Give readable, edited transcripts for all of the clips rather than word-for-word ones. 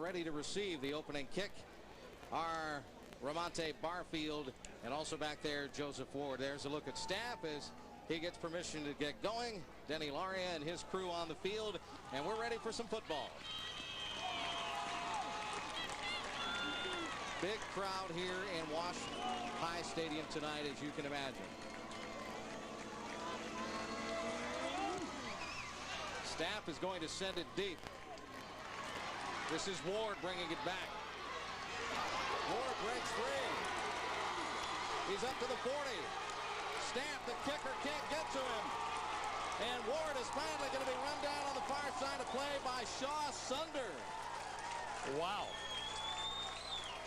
ready to receive the opening kick are Ramonte Barfield, and also back there Joseph Ward. There's a look at Staff as he gets permission to get going. Denny Laria and his crew on the field, and we're ready for some football. Big crowd here in Wash High Stadium tonight, as you can imagine. Staff is going to send it deep. This is Ward bringing it back. Ward breaks free. He's up to the 40. Staff, the kicker, can't get to him. And Ward is finally going to be run down on the far side of play by Shaw Sunder. Wow.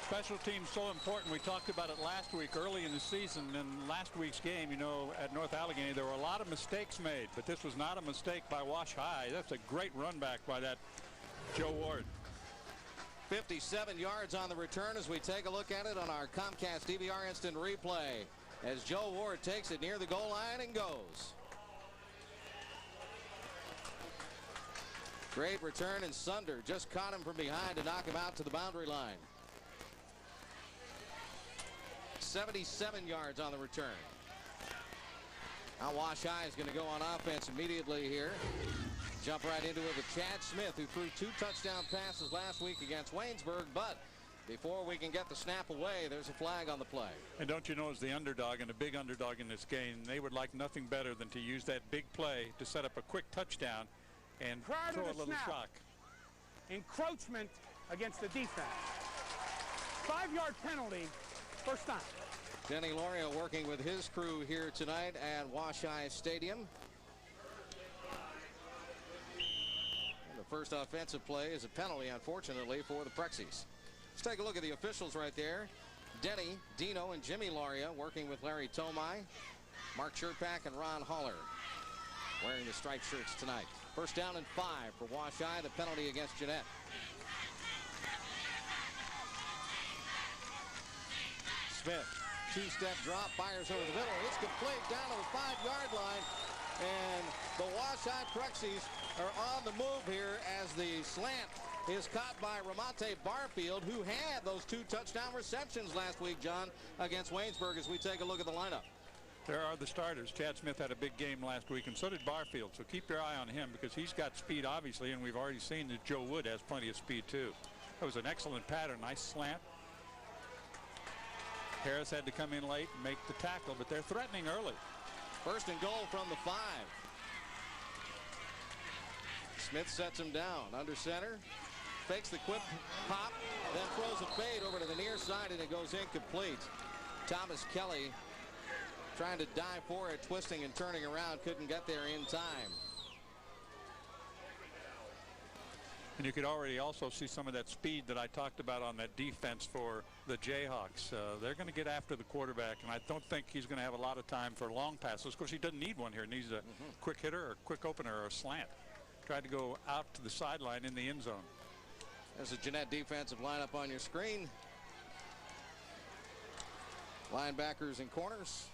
Special teams so important. We talked about it last week early in the season. In last week's game, you know, at North Allegheny, there were a lot of mistakes made, but this was not a mistake by Wash High. That's a great run back by that Joe Ward. 57 yards on the return as we take a look at it on our Comcast DVR instant replay as Joe Ward takes it near the goal line and goes. Great return, and Sunder just caught him from behind to knock him out to the boundary line. 77 yards on the return. Now Wash High is going to go on offense immediately here. Jump right into it with Chad Smith, who threw 2 touchdown passes last week against Waynesburg. But before we can get the snap away, there's a flag on the play. And don't you know, as the underdog and a big underdog in this game, they would like nothing better than to use that big play to set up a quick touchdown and throw a little shock. Encroachment against the defense. 5-yard penalty, first time. Denny Laria working with his crew here tonight at Wash High Stadium. And the first offensive play is a penalty, unfortunately, for the Prexies. Let's take a look at the officials right there. Denny, Dino, and Jimmy Laria working with Larry Tomei, Mark Sherpack, and Ron Haller wearing the striped shirts tonight. First down and 5 for Wash High, the penalty against Jeanette. Smith, 2-step drop, fires over the middle. It's complete down to the 5-yard line. And the Wash High Prexies are on the move here as the slant is caught by Ramonte Barfield, who had those 2 touchdown receptions last week, John, against Waynesburg, as we take a look at the lineup. There are the starters. Chad Smith had a big game last week, and so did Barfield. So keep your eye on him because he's got speed, obviously, and we've already seen that Joe Wood has plenty of speed, too. That was an excellent pattern. Nice slant. Harris had to come in late and make the tackle, but they're threatening early. First and goal from the 5. Smith sets him down under center, fakes the quick pop, then throws a fade over to the near side, and it goes incomplete. Thomas Kelly trying to dive for it, twisting and turning around, couldn't get there in time. And you could already also see some of that speed that I talked about on that defense for the Jayhawks. They're going to get after the quarterback, and I don't think he's going to have a lot of time for long passes. Of course, he doesn't need one here. He needs a quick hitter or quick opener or a slant. Tried to go out to the sideline in the end zone. There's a Jeanette defensive lineup on your screen. Linebackers and corners.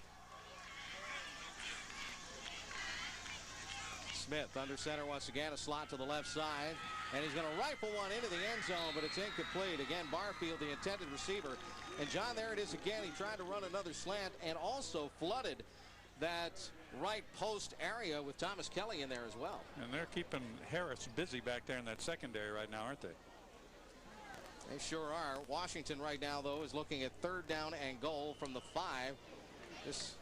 Smith under center once again, a slot to the left side, and he's going to rifle one into the end zone, but it's incomplete. Again, Barfield, the intended receiver. And John, there it is again. He tried to run another slant and also flooded that right post area with Thomas Kelly in there as well. And they're keeping Harris busy back there in that secondary right now, aren't they? They sure are. Washington right now, though, is looking at 3rd down and goal from the 5. This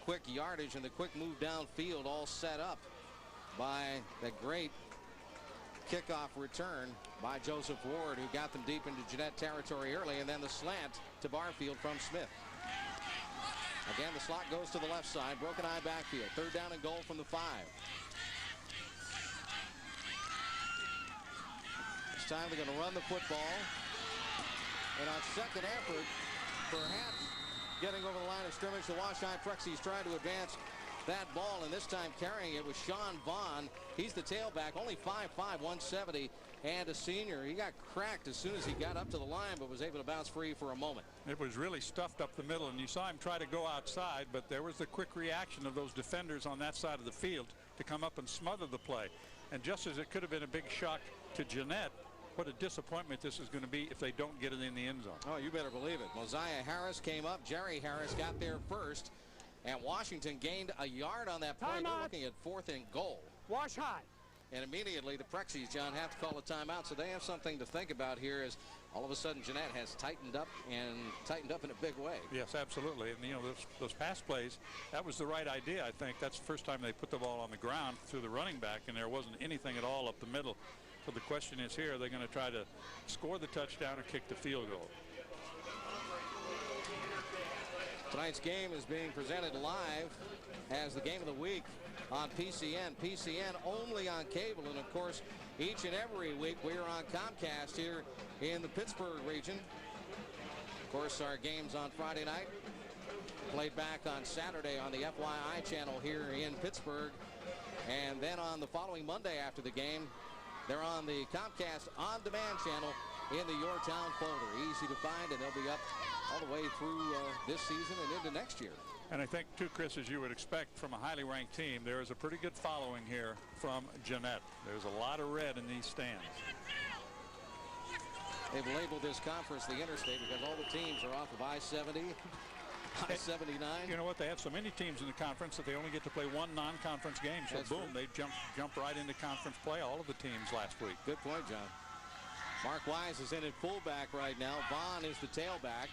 quick yardage and the quick move downfield all set up by that great kickoff return by Joseph Ward, who got them deep into Jeanette territory early, and then the slant to Barfield from Smith. Again, the slot goes to the left side, broken eye backfield. 3rd down and goal from the 5. This time they're going to run the football, and on second effort, perhaps getting over the line of scrimmage, the Wash High Prexies trying to advance that ball, and this time carrying it was Sean Vaughn. He's the tailback, only 5'5", 170, and a senior. He got cracked as soon as he got up to the line, but was able to bounce free for a moment. It was really stuffed up the middle, and you saw him try to go outside, but there was the quick reaction of those defenders on that side of the field to come up and smother the play. And just as it could have been a big shock to Jeanette, what a disappointment this is going to be if they don't get it in the end zone. Oh, you better believe it. Mosiah Harris came up. Jerry Harris got there first. And Washington gained a yard on that play. They're looking at 4th and goal. Wash high. And immediately the Prexies, John, have to call a timeout. So they have something to think about here as all of a sudden Jeanette has tightened up in a big way. Yes, absolutely. And, you know, those pass plays, that was the right idea, I think. That's the first time they put the ball on the ground through the running back, and there wasn't anything at all up the middle. So the question is here, are they going to try to score the touchdown or kick the field goal? Tonight's game is being presented live as the game of the week on PCN. PCN only on cable, and of course each and every week we are on Comcast here in the Pittsburgh region. Of course, our games on Friday night played back on Saturday on the FYI channel here in Pittsburgh, and then on the following Monday after the game they're on the Comcast On Demand channel in the Your Town folder. Easy to find, and they'll be up all the way through this season and into next year. And I think, too, Chris, as you would expect from a highly ranked team, there is a pretty good following here from Jeanette. There's a lot of red in these stands. They've labeled this conference the interstate because all the teams are off of I-70, I-79. You know what? They have so many teams in the conference that they only get to play one non-conference game. So, boom, they jump right into conference play, all of the teams last week. Good point, John. Mark Wise is in at fullback right now. Vaughn is the tailback.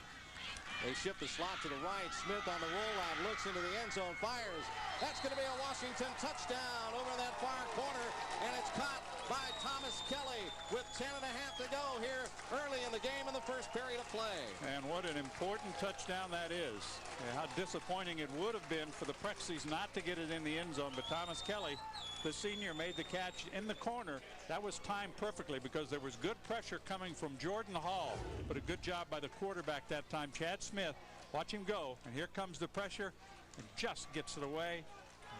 They shift the slot to the right. Smith on the rollout, looks into the end zone, fires. That's going to be a Washington touchdown over that far corner, and it's caught by Thomas Kelly with 10.5 to go here early in the game in the first period of play. And what an important touchdown that is. And how disappointing it would have been for the Prexies not to get it in the end zone, but Thomas Kelly, the senior, made the catch in the corner. That was timed perfectly because there was good pressure coming from Jordan Hall, but a good job by the quarterback that time, Chad Smith. Watch him go, and here comes the pressure, and just gets it away.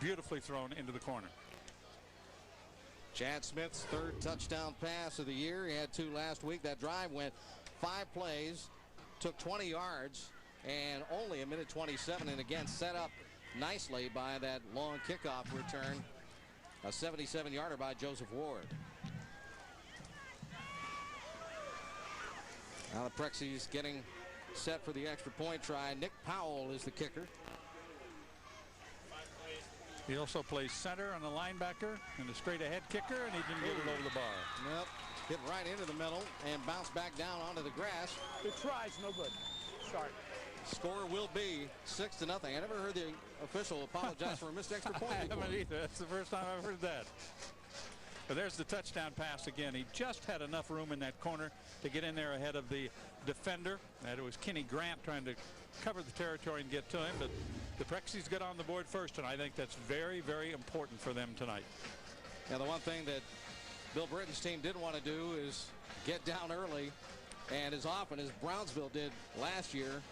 Beautifully thrown into the corner. Chad Smith's 3rd touchdown pass of the year. He had 2 last week. That drive went 5 plays, took 20 yards, and only a minute 27, and again set up nicely by that long kickoff return. A 77-yarder by Joseph Ward. Now the Prexies getting set for the extra point try. Nick Powell is the kicker. He also plays center on the linebacker and the straight ahead kicker, and he didn't get it over the bar. Nope. Hit right into the middle and bounced back down onto the grass. The try's no good. Sorry. Score will be 6-0. I never heard the official apologize for a missed extra point. I haven't either. That's the first time I've heard that. But there's the touchdown pass again. He just had enough room in that corner to get in there ahead of the defender. And it was Kenny Grant trying to cover the territory and get to him. But the Prexies got on the board first, and I think that's very, very important for them tonight. Now, the one thing that Bill Britton's team didn't want to do is get down early, and as often as Brownsville did last year,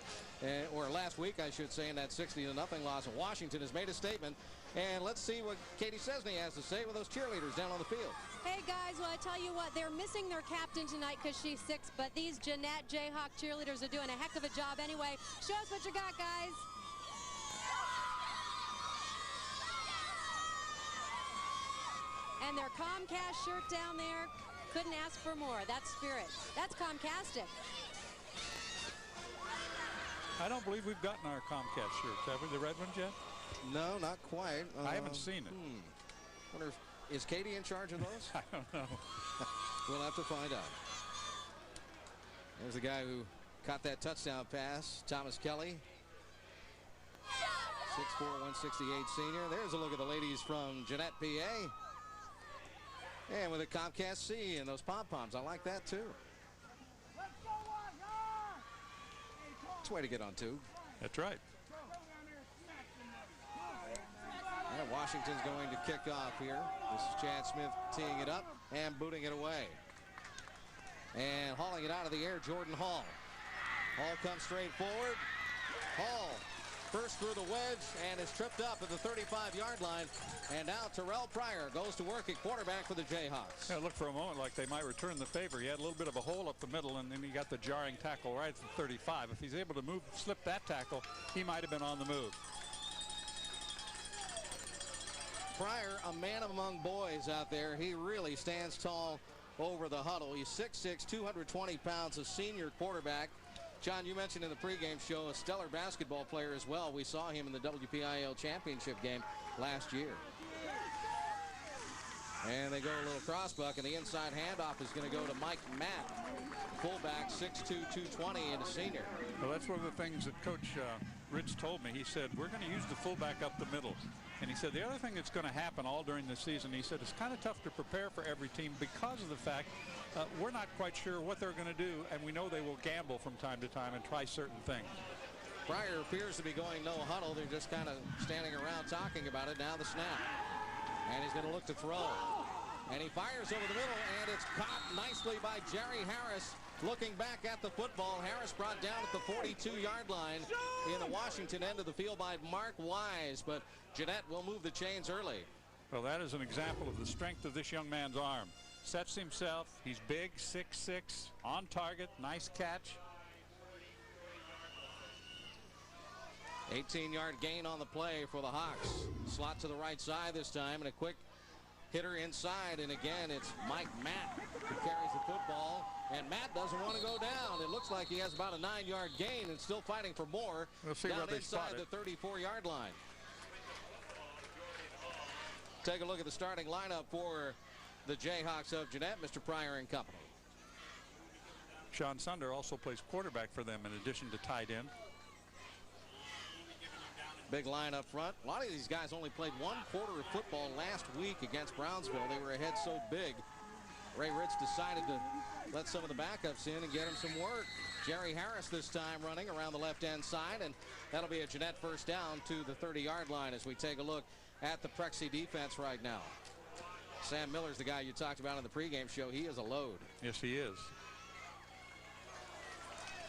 or last week, I should say, in that 60-0 loss. Washington has made a statement, and let's see what Katie Cesny has to say with those cheerleaders down on the field. Hey guys, well I tell you what, they're missing their captain tonight because she's 6, but these Jeanette Jayhawk cheerleaders are doing a heck of a job anyway. Show us what you got, guys. And their Comcast shirt down there, couldn't ask for more. That's spirit. That's Comcastic. I don't believe we've gotten our Comcast shirts, have we? The red ones yet? No, not quite. I haven't seen it. Wonder if, is Katie in charge of those? I don't know. We'll have to find out. There's the guy who caught that touchdown pass, Thomas Kelly. 6'4", 168 senior. There's a look at the ladies from Jeanette, PA. And with a Comcast C and those pom-poms. I like that, too. It's a way to get on tube. That's right. And Washington's going to kick off here. This is Chad Smith teeing it up and booting it away. And hauling it out of the air, Jordan Hall. Hall comes straight forward. Hall first through the wedge and is tripped up at the 35-yard line. And now Terrell Pryor goes to work at quarterback for the Jayhawks. Yeah, it looked for a moment like they might return the favor. He had a little bit of a hole up the middle, and then he got the jarring tackle right at the 35. If he's able to slip that tackle, he might have been on the move. Pryor, a man among boys out there. He really stands tall over the huddle. He's 6'6", 220 pounds, a senior quarterback. John, you mentioned in the pregame show a stellar basketball player as well. We saw him in the WPIAL championship game last year. And they go a little crossbuck, and the inside handoff is going to go to Mike Matt, fullback, 6'2", 220, and a senior. Well, that's one of the things that Coach Rich told me. He said, we're going to use the fullback up the middle. And he said the other thing that's going to happen all during the season, he said, it's kind of tough to prepare for every team because of the fact we're not quite sure what they're going to do, and we know they will gamble from time to time and try certain things. Pryor appears to be going no huddle. They're just kind of standing around talking about it. Now the snap. And he's going to look to throw. And he fires over the middle, and it's caught nicely by Jerry Harris. Looking back at the football, Harris brought down at the 42-yard line in the Washington end of the field by Mark Wise. But Jeanette will move the chains early. Well, that is an example of the strength of this young man's arm. Sets himself. He's big, 6'6", on target, nice catch. 18-yard gain on the play for the Hawks. Slot to the right side this time, and a quick hitter inside. And again, it's Mike Matt who carries the football. And Matt doesn't want to go down. It looks like he has about a 9-yard gain and still fighting for more. We'll see down where they inside spot it. the 34-yard line. Take a look at the starting lineup for the Jayhawks of Jeanette, Mr. Pryor and company. Sean Sunder also plays quarterback for them in addition to tight end. Big line up front. A lot of these guys only played 1 quarter of football last week against Brownsville. They were ahead so big. Ray Ritz decided to let some of the backups in and get him some work. Jerry Harris this time running around the left-hand side, and that'll be a Jeanette first down to the 30-yard line as we take a look at the Prexy defense right now. Sam Miller's the guy you talked about in the pregame show. He is a load. Yes, he is.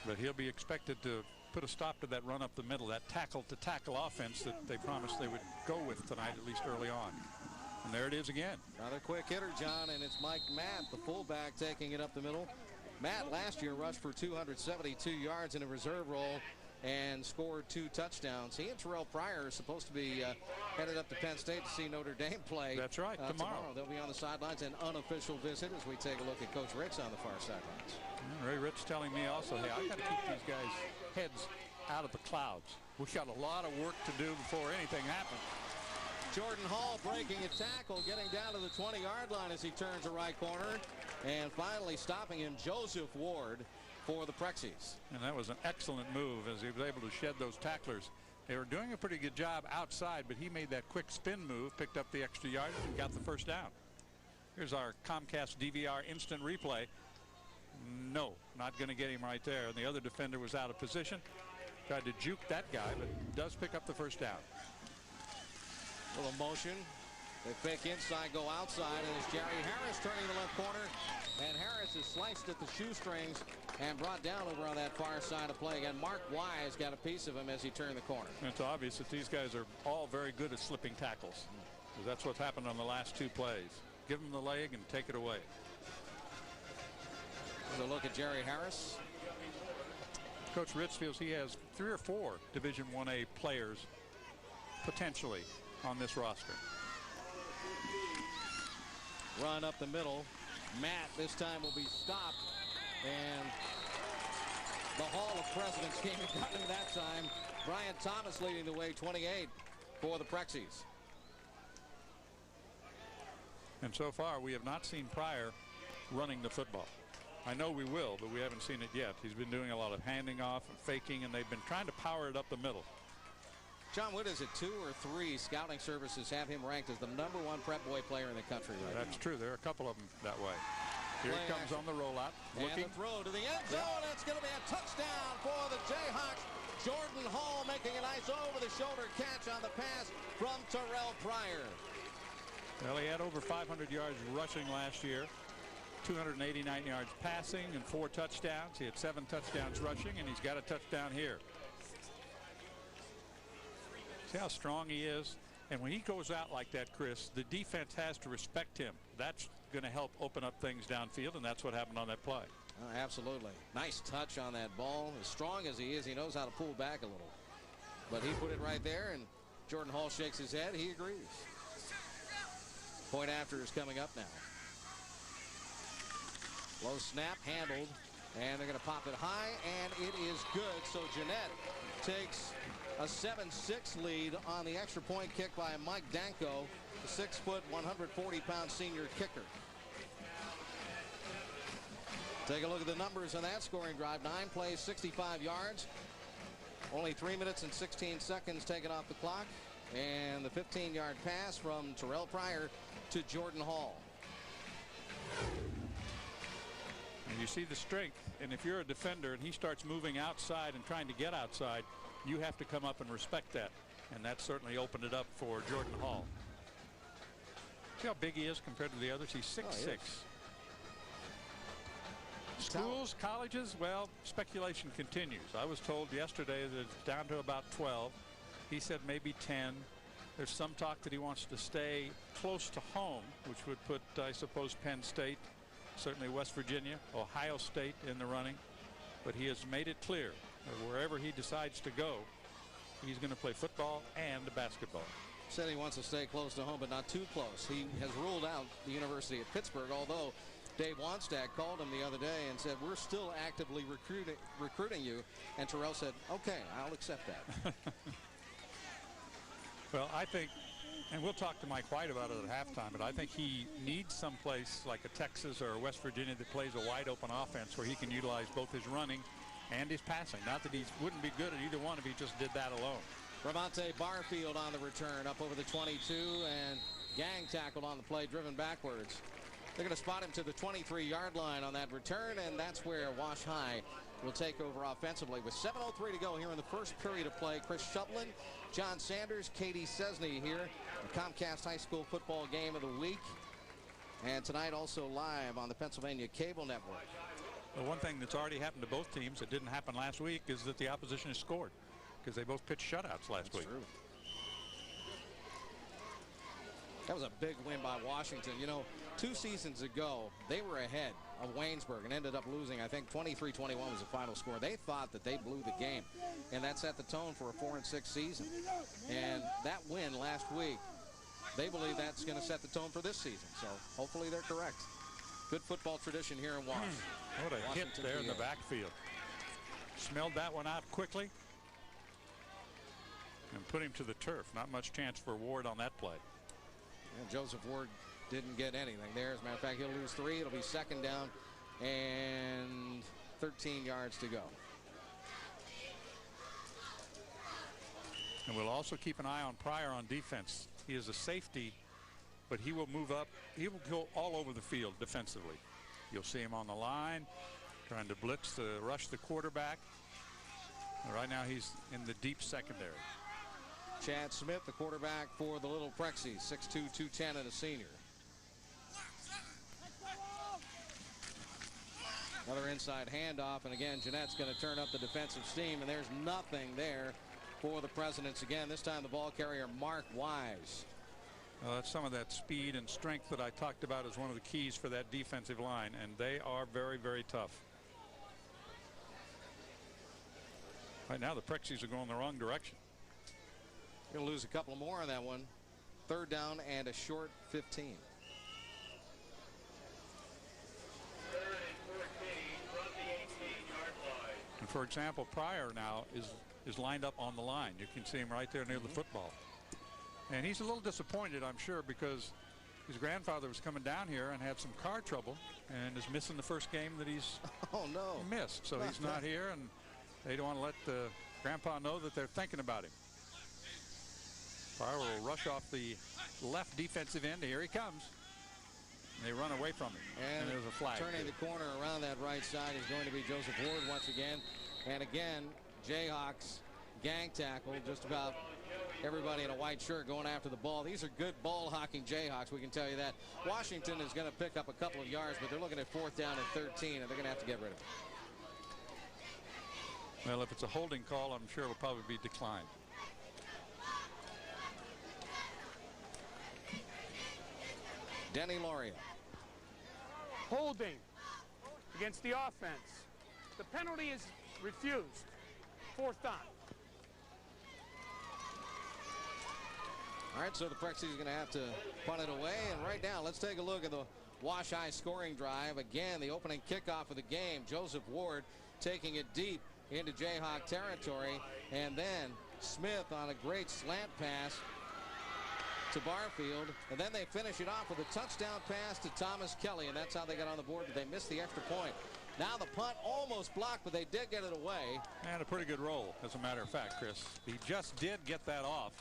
But he'll be expected to put a stop to that run up the middle, that tackle-to-tackle offense that they promised they would go with tonight, at least early on. And there it is again. Another quick hitter, John, and it's Mike Matt, the fullback, taking it up the middle. Matt last year rushed for 272 yards in a reserve role and scored 2 touchdowns. He and Terrell Pryor are supposed to be headed up to Penn State to see Notre Dame play. That's right, tomorrow. They'll be on the sidelines, an unofficial visit as we take a look at Coach Ritz on the far sidelines. Ray Ritz telling me also, hey, I've got to keep these guys' heads out of the clouds. We've got a lot of work to do before anything happens. Jordan Hall breaking a tackle, getting down to the 20-yard line as he turns the right corner. And finally stopping him, Joseph Ward for the Prexies. And that was an excellent move as he was able to shed those tacklers. They were doing a pretty good job outside, but he made that quick spin move, picked up the extra yardage, and got the first down. Here's our Comcast DVR instant replay. No, not going to get him right there. And the other defender was out of position. Tried to juke that guy, but does pick up the first down. Little motion. They fake inside, go outside, and it's Jerry Harris turning the left corner. And Harris is sliced at the shoestrings and brought down over on that far side of play. Again, Mark Wise got a piece of him as he turned the corner. And it's obvious that these guys are all very good at slipping tackles. That's what's happened on the last 2 plays. Give them the leg and take it away. There's a look at Jerry Harris. Coach Ritz feels he has 3 or 4 Division 1A players potentially on this roster. Run up the middle. Matt this time will be stopped, and the Hall of Presidents came and got him that time. Brian Thomas leading the way, 28 for the Prexies. And so far we have not seen Pryor running the football. I know we will, but we haven't seen it yet. He's been doing a lot of handing off and faking, and they've been trying to power it up the middle. John, what is it, 2 or 3 scouting services have him ranked as the #1 prep boy player in the country right That's now. true. There are a couple of them that way. Here Play he comes action. on the rollout. And Looking. the throw to the end zone. It's going to be a touchdown for the Jayhawks. Jordan Hall making a nice over-the-shoulder catch on the pass from Terrell Pryor. Well, he had over 500 yards rushing last year, 289 yards passing, and 4 touchdowns. He had 7 touchdowns rushing, and he's got a touchdown here. See how strong he is? And when he goes out like that, Chris, the defense has to respect him. That's going to help open up things downfield, and that's what happened on that play. Absolutely. Nice touch on that ball. As strong as he is, he knows how to pull back a little. But he put it right there, and Jordan Hall shakes his head. He agrees. Point after is coming up now. Low snap handled, and they're going to pop it high, and it is good. So Jeanette takes a 7-6 lead on the extra point kick by Mike Danko, the 6-foot, 140-pound senior kicker. Take a look at the numbers on that scoring drive. 9 plays, 65 yards. Only 3 minutes and 16 seconds taken off the clock. And the 15-yard pass from Terrell Pryor to Jordan Hall. And you see the strength. And if you're a defender and he starts moving outside and trying to get outside, you have to come up and respect that. And that certainly opened it up for Jordan Hall. See how big he is compared to the others? He's 6'6". Schools, colleges, well, speculation continues. I was told yesterday that it's down to about 12. He said maybe 10. There's some talk that he wants to stay close to home, which would put, I suppose, Penn State, certainly West Virginia, Ohio State in the running. But he has made it clear that wherever he decides to go, he's going to play football and basketball. Said he wants to stay close to home, but not too close. He has ruled out the University of Pittsburgh, although Dave Wannstedt called him the other day and said, we're still actively recruiting you. And Terrell said, okay, I'll accept that. Well, I think, and we'll talk to Mike White about it at halftime, but I think he needs someplace like a Texas or a West Virginia that plays a wide open offense where he can utilize both his running and his passing. Not that he wouldn't be good at either one if he just did that alone. Ramonte Barfield on the return, up over the 22, and gang tackled on the play, driven backwards. They're going to spot him to the 23-yard line on that return, and that's where Wash High will take over offensively. With 7:03 to go here in the first period of play, Chris Shublin, John Sanders, Katie Cesney here. The Comcast High School football game of the week. And tonight also live on the Pennsylvania Cable Network. Well, one thing that's already happened to both teams that didn't happen last week is that the opposition has scored, because they both pitched shutouts last week. True. That was a big win by Washington. You know, 2 seasons ago, they were ahead of Waynesburg and ended up losing, I think, 23-21 was the final score. They thought that they blew the game, and that set the tone for a 4-6 season. And that win last week, they believe that's going to set the tone for this season. So hopefully they're correct. Good football tradition here in Wash. What a Washington hit there in the PA. backfield. Smelled that one out quickly and put him to the turf. Not much chance for Ward on that play. And Joseph Ward didn't get anything there. As a matter of fact, he'll lose 3. It'll be second down and 13 yards to go. And we'll also keep an eye on Pryor on defense. He is a safety, but he will move up. He will go all over the field defensively. You'll see him on the line trying to blitz to rush the quarterback. And right now he's in the deep secondary. Chad Smith, the quarterback for the Little Prexies, 6'2", 210, and a senior. Another inside handoff, and again, Jeanette's going to turn up the defensive steam, and there's nothing there for the Presidents again. This time the ball carrier, Mark Wise. Well, that's some of that speed and strength that I talked about as one of the keys for that defensive line, and they are very, very tough. Right now, the Prexies are going the wrong direction. Going to lose a couple more on that one. Third down and a short 15. And for example, Pryor now is lined up on the line. You can see him right there near the football. And he's a little disappointed, I'm sure, because his grandfather was coming down here and had some car trouble and is missing the first game that he's missed. So he's not here, and they don't want to let the grandpa know that they're thinking about him. Pryor will rush off the left defensive end. Here he comes. And they run away from him. And there's a flag. Turning the corner around that right side is going to be Joseph Ward once again. And again, Jayhawks gang tackle. Just about everybody in a white shirt going after the ball. These are good ball hawking Jayhawks, we can tell you that. Washington is going to pick up a couple of yards, but they're looking at 4th down and 13, and they're going to have to get rid of it. Well, if it's a holding call, I'm sure it'll probably be declined. Denny Lauria. Holding against the offense. The penalty is refused. 4th down. All right, so the Prexies are going to have to punt it away. And right now, let's take a look at the Wash High scoring drive. Again, the opening kickoff of the game. Joseph Ward taking it deep into Jayhawk territory. And then Smith on a great slant pass to Barfield. And then they finish it off with a touchdown pass to Thomas Kelly. And that's how they got on the board, but they missed the extra point. Now the punt almost blocked, but they did get it away. And a pretty good roll, as a matter of fact, Chris. He just did get that off,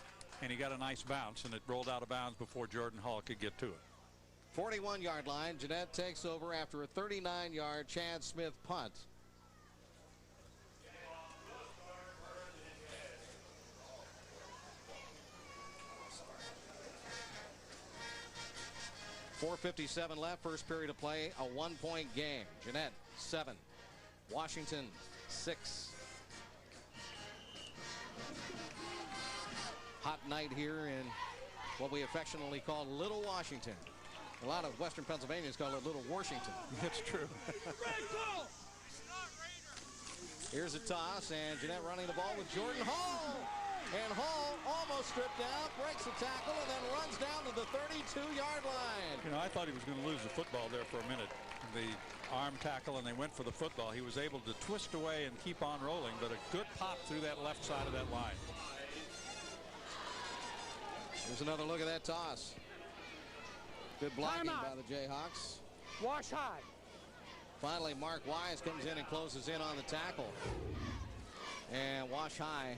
and he got a nice bounce, and it rolled out of bounds before Jordan Hall could get to it. 41-yard line. Jeanette takes over after a 39-yard Chad Smith punt. .457 left, first period of play, a one-point game. Jeanette 7, Washington 6. Hot night here in what we affectionately call Little Washington. A lot of Western Pennsylvanians call it Little Washington. It's true. Here's a toss, and Jeanette running the ball with Jordan Hall. And Hall almost stripped down, breaks the tackle, and then runs down to the 32-yard line. You know, I thought he was going to lose the football there for a minute. The arm tackle, and they went for the football. He was able to twist away and keep on rolling, but a good pop through that left side of that line. Here's another look at that toss. Good blocking by the Jayhawks. Wash High. Finally, Mark Wise comes in and closes in on the tackle. And Wash High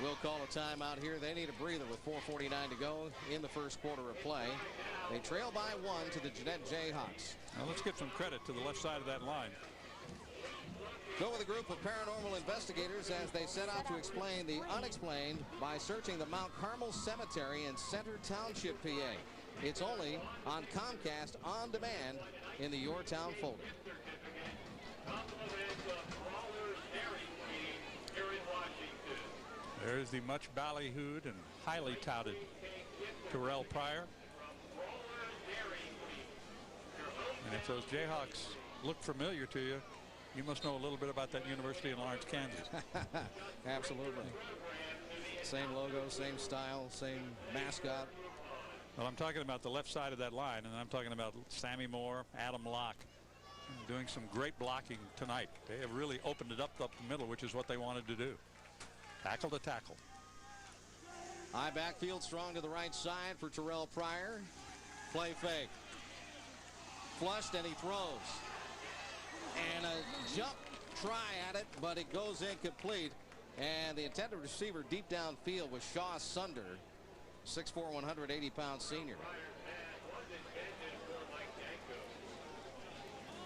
will call a timeout here. They need a breather with 4:49 to go in the first quarter of play. They trail by 1 to the Jeanette Jayhawks. Now let's give some credit to the left side of that line. Go with a group of paranormal investigators as they set out to explain the unexplained by searching the Mount Carmel Cemetery in Center Township, PA. It's only on Comcast On Demand in the Your Town folder. There's the much ballyhooed and highly touted Terrell Pryor. And if those Jayhawks look familiar to you, you must know a little bit about that university in Lawrence, Kansas. Absolutely. Same logo, same style, same mascot. Well, I'm talking about the left side of that line, and I'm talking about Sammy Moore, Adam Locke, doing some great blocking tonight. They have really opened it up the middle, which is what they wanted to do. Tackle to tackle. High backfield, strong to the right side for Terrell Pryor. Play fake. Flushed, and he throws. And a jump try at it, but it goes incomplete. And the intended receiver deep downfield was Shaw Sunder, 6'4", 180-pound senior.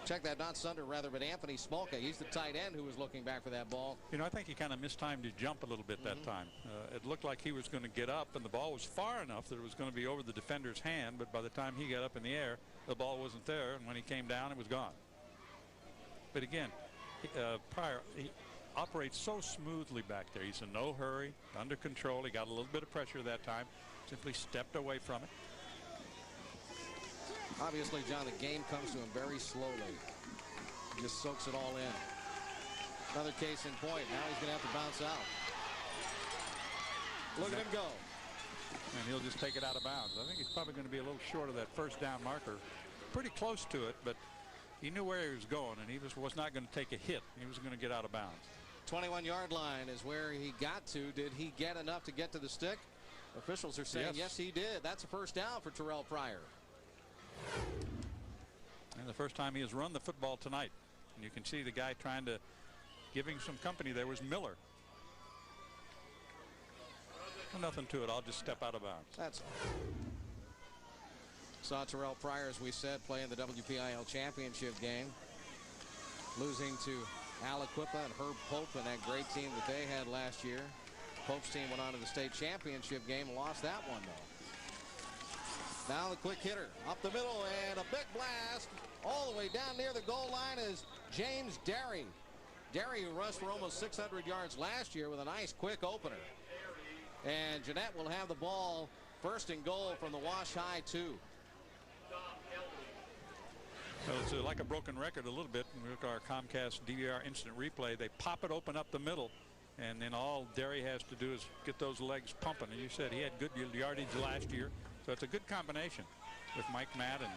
Check that, not Sunder rather, but Anthony Smolka. He's the tight end who was looking back for that ball. You know, I think he kind of mistimed his jump a little bit that time. It looked like he was going to get up, and the ball was far enough that it was going to be over the defender's hand, but by the time he got up in the air, the ball wasn't there, and when he came down, it was gone. But again, Pryor, he operates so smoothly back there. He's in no hurry, under control. He got a little bit of pressure that time, simply stepped away from it. Obviously, John, the game comes to him very slowly. He just soaks it all in. Another case in point. Now he's going to have to bounce out. Look at him go. And he'll just take it out of bounds. I think he's probably going to be a little short of that first down marker. Pretty close to it, but he knew where he was going, and he was not going to take a hit. He was going to get out of bounds. 21-yard line is where he got to. Did he get enough to get to the stick? Officials are saying yes, he did. That's a first down for Terrell Pryor. And the first time he has run the football tonight. And you can see the guy trying to give him some company there was Miller. Well, nothing to it. I'll just step out of bounds. That's all. Saw Terrell Pryor, as we said, play in the WPIL championship game. Losing to Al Equipa and Herb Pope and that great team that they had last year. Pope's team went on to the state championship game and lost that one, though. Now the quick hitter up the middle, and a big blast all the way down near the goal line is James Derry. Derry, who rushed for almost 600 yards last year with a nice quick opener. And Jeanette will have the ball first and goal from the Wash High 2. Well, it's like a broken record a little bit. We look at our Comcast DVR instant replay. They pop it open up the middle, and then all Derry has to do is get those legs pumping. And you said he had good yardage last year. So it's a good combination with Mike Matt and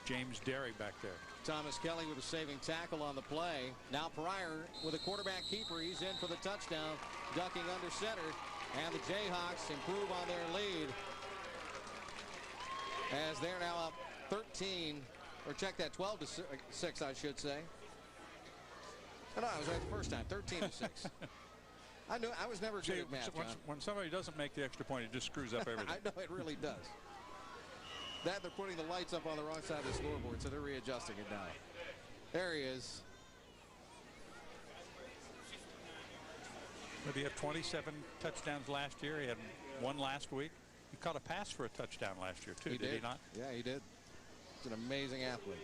James Derry back there. Thomas Kelly with a saving tackle on the play. Now Pryor with a quarterback keeper. He's in for the touchdown, ducking under center. And the Jayhawks improve on their lead as they're now up 13, or check that, 12-6, I should say. Oh, no, I was right the first time, 13-6. I was never good at math, John. When somebody doesn't make the extra point, it just screws up everything. I know, it really does. That they're putting the lights up on the wrong side of the scoreboard, so they're readjusting it now. There he is. Did he have 27 touchdowns last year? He had one last week. He caught a pass for a touchdown last year, too, did he not? Yeah, he did. He's an amazing athlete.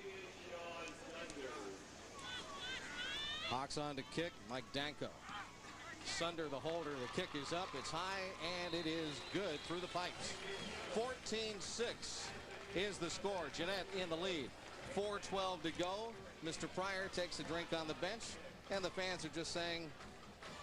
Hawks on to kick. Mike Danko. Sunder the holder. The kick is up. It's high, and it is good through the pipes. 14-6 is the score. Jeanette in the lead. 4:12 to go. Mr. Pryor takes a drink on the bench, and the fans are just saying,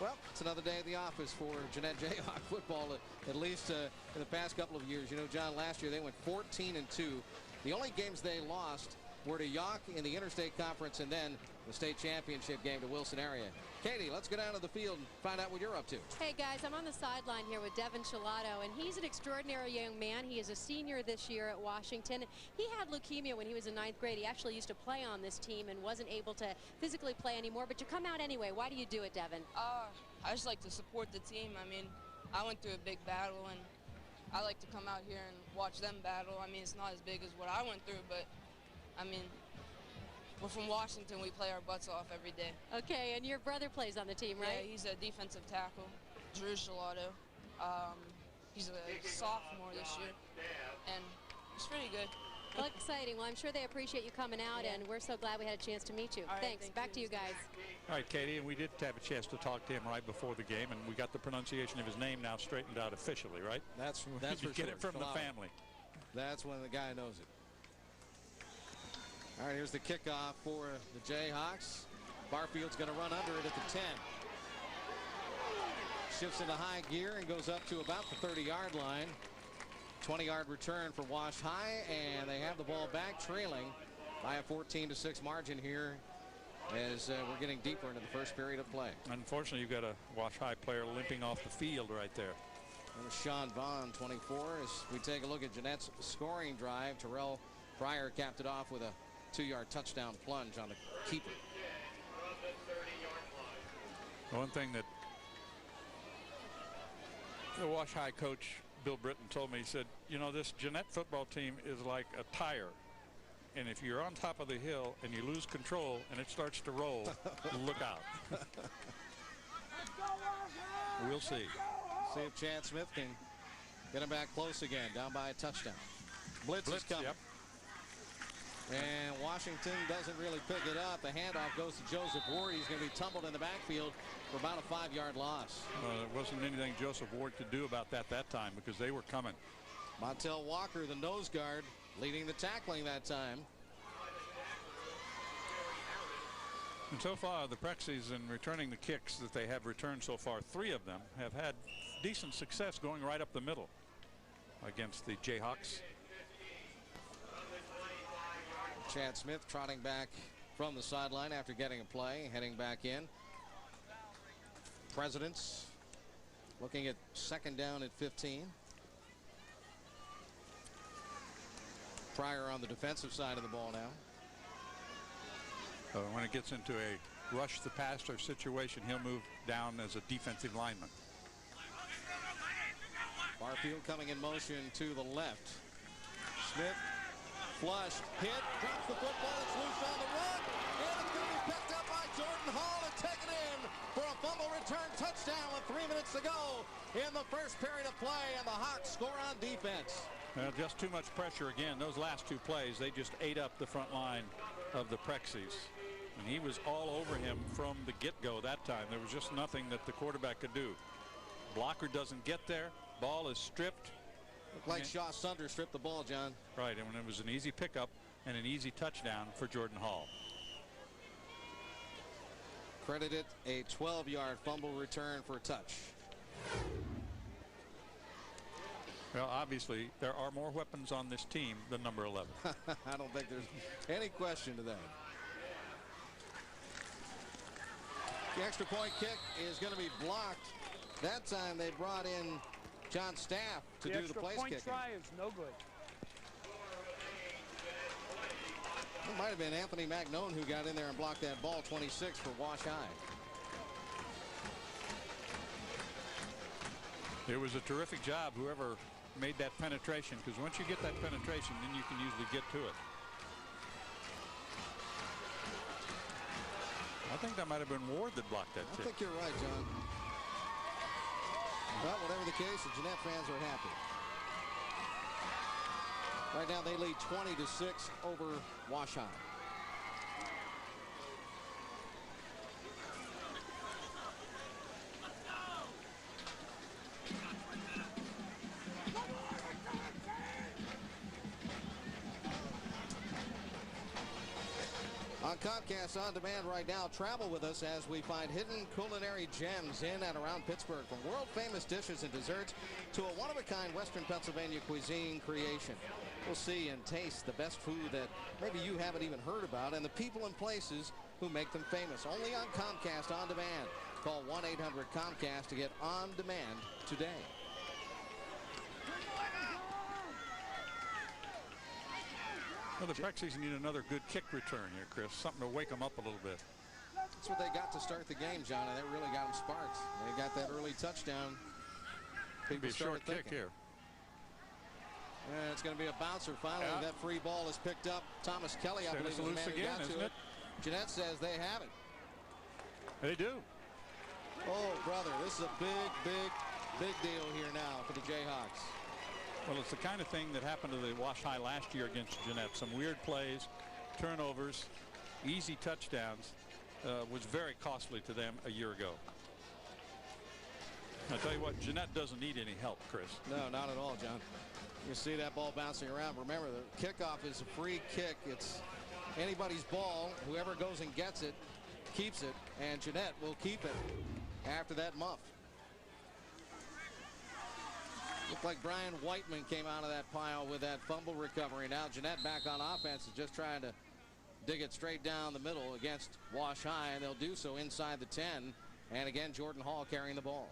well, it's another day at the office for Jeanette Jayhawk football, at least in the past couple of years. You know, John, last year they went 14-2. The only games they lost were to York in the Interstate Conference and then the state championship game to Wilson area. Katie, let's go down to the field and find out what you're up to. Hey, guys, I'm on the sideline here with Devin Chilato, and he's an extraordinary young man. He is a senior this year at Washington. He had leukemia when he was in 9th grade. He actually used to play on this team and wasn't able to physically play anymore, but you come out anyway. Why do you do it, Devin? I just like to support the team. I mean, I went through a big battle, and I like to come out here and watch them battle. I mean, it's not as big as what I went through, but, I mean, we're from Washington. We play our butts off every day. Okay, and your brother plays on the team, right? Yeah, he's a defensive tackle, Drew Chilato. He's a sophomore this year, and he's pretty good. Well, exciting. Well, I'm sure they appreciate you coming out, and we're so glad we had a chance to meet you. All right, Thanks. thank Back you. to you guys. All right, Katie, and we did have a chance to talk to him right before the game, and we got the pronunciation of his name now straightened out officially, right? That's you for get sure. it from the Chilato. family. That's when the guy knows it. All right, here's the kickoff for the Jayhawks. Barfield's going to run under it at the 10. Shifts into high gear and goes up to about the 30-yard line. 20-yard return for Wash High, and they have the ball back, trailing by a 14-6 margin here as we're getting deeper into the first period of play. Unfortunately, you've got a Wash High player limping off the field right there. And Sean Vaughn, 24, as we take a look at Jeanette's scoring drive. Terrell Pryor capped it off with a 2-yard touchdown plunge on the keeper. One thing that the Wash High coach Bill Britton told me, he said, you know, this Jeanette football team is like a tire, and if you're on top of the hill and you lose control and it starts to roll, look out. We'll see. See if Chad Smith can get him back close again, down by a touchdown. Blitz is coming. Yep. And Washington doesn't really pick it up. The handoff goes to Joseph Ward. He's going to be tumbled in the backfield for about a 5-yard loss. There wasn't anything Joseph Ward could do about that time because they were coming. Montel Walker, the nose guard, leading the tackling that time. And so far, the Prexies, in returning the kicks that they have returned so far, 3 of them have had decent success going right up the middle against the Jayhawks. Chad Smith trotting back from the sideline after getting a play, heading back in. Presidents looking at second down at 15. Pryor on the defensive side of the ball now. When it gets into a rush the passer situation, he'll move down as a defensive lineman. Barfield coming in motion to the left. Smith flush, hit, drops the football, it's loose on the run, and it's going to be picked up by Jordan Hall and taken in for a fumble return touchdown with 3 minutes to go in the first period of play, and the Hawks score on defense. Just too much pressure again. Those last 2 plays, they just ate up the front line of the Prexies. And he was all over him from the get-go that time. There was just nothing that the quarterback could do. Blocker doesn't get there. Ball is stripped. Looked like Shaw Sunder stripped the ball, John. Right, and when it was an easy pickup and an easy touchdown for Jordan Hall. Credited a 12-yard fumble return for a touch. Well, obviously, there are more weapons on this team than number 11. I don't think there's any question to that. The extra point kick is going to be blocked. That time they brought in John Staff to do the place kicking. The extra point try is no good. It might have been Anthony Magnone who got in there and blocked that ball. 26 for Wash High. It was a terrific job, whoever made that penetration, because once you get that penetration, then you can usually get to it. I think that might have been Ward that blocked that I kick. think you're right, John. Well, whatever the case, the Jeanette fans are happy. Right now they lead 20-6 over Wash High. On Comcast On Demand right now, travel with us as we find hidden culinary gems in and around Pittsburgh, from world-famous dishes and desserts to a one-of-a-kind Western Pennsylvania cuisine creation. We'll see and taste the best food that maybe you haven't even heard about, and the people and places who make them famous. Only on Comcast On Demand. Call 1-800-COMCAST to get On Demand today. Well, the Prexies need another good kick return here, Chris. Something to wake them up a little bit. That's what they got to start the game, John, and that really got them sparked. They got that early touchdown. Could be a short kick here. And it's going to be a bouncer finally. Yeah. That free ball is picked up. Thomas Kelly, I believe, is the man who got to it. Jeanette says they have it. They do. Oh, brother, this is a big deal here now for the Jayhawks. Well, it's the kind of thing that happened to the Wash High last year against Jeanette. Some weird plays, turnovers, easy touchdowns. Was very costly to them a year ago. I'll tell you what, Jeanette doesn't need any help, Chris. No, not at all, John. You see that ball bouncing around. Remember, the kickoff is a free kick. It's anybody's ball. Whoever goes and gets it keeps it, and Jeanette will keep it after that muff. Looked like Brian Whiteman came out of that pile with that fumble recovery. Now Jeanette back on offense is just trying to dig it straight down the middle against Wash High, and they'll do so inside the 10. And again, Jordan Hall carrying the ball.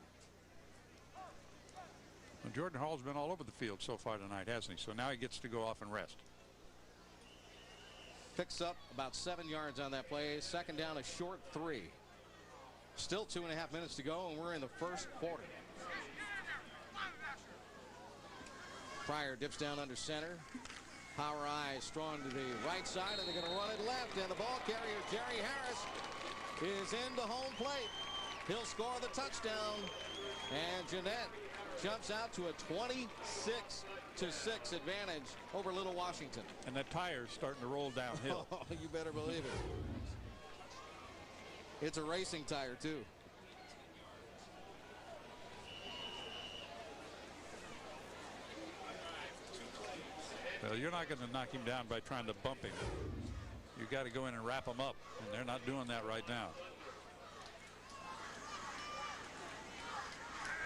Well, Jordan Hall's been all over the field so far tonight, hasn't he? So now he gets to go off and rest. Picks up about 7 yards on that play. Second down, a short 3. Still 2.5 minutes to go, and we're in the first quarter. Pryor dips down under center. Power eyes strong to the right side, and they're going to run it left. And the ball carrier, Jerry Harris, is into home plate. He'll score the touchdown. And Jeanette jumps out to a 26-6 advantage over Little Washington. And that tire's starting to roll downhill. Oh, you better believe it. It's a racing tire, too. Well, you're not going to knock him down by trying to bump him. You got to go in and wrap him up, and they're not doing that right now.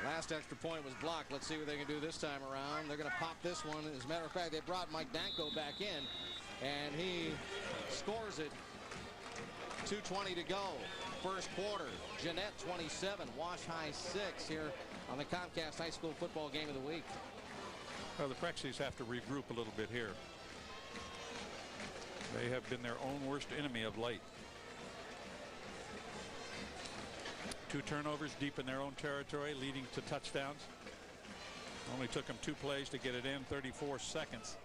Last extra point was blocked. Let's see what they can do this time around. They're going to pop this one. As a matter of fact, they brought Mike Danko back in, and he scores it. 2:20 to go. First quarter. Jeanette 27, Wash High 6 here on the Comcast High School Football Game of the Week. Well, the Prexies have to regroup a little bit here. They have been their own worst enemy of late. 2 turnovers deep in their own territory, leading to touchdowns. Only took them 2 plays to get it in, 34 seconds.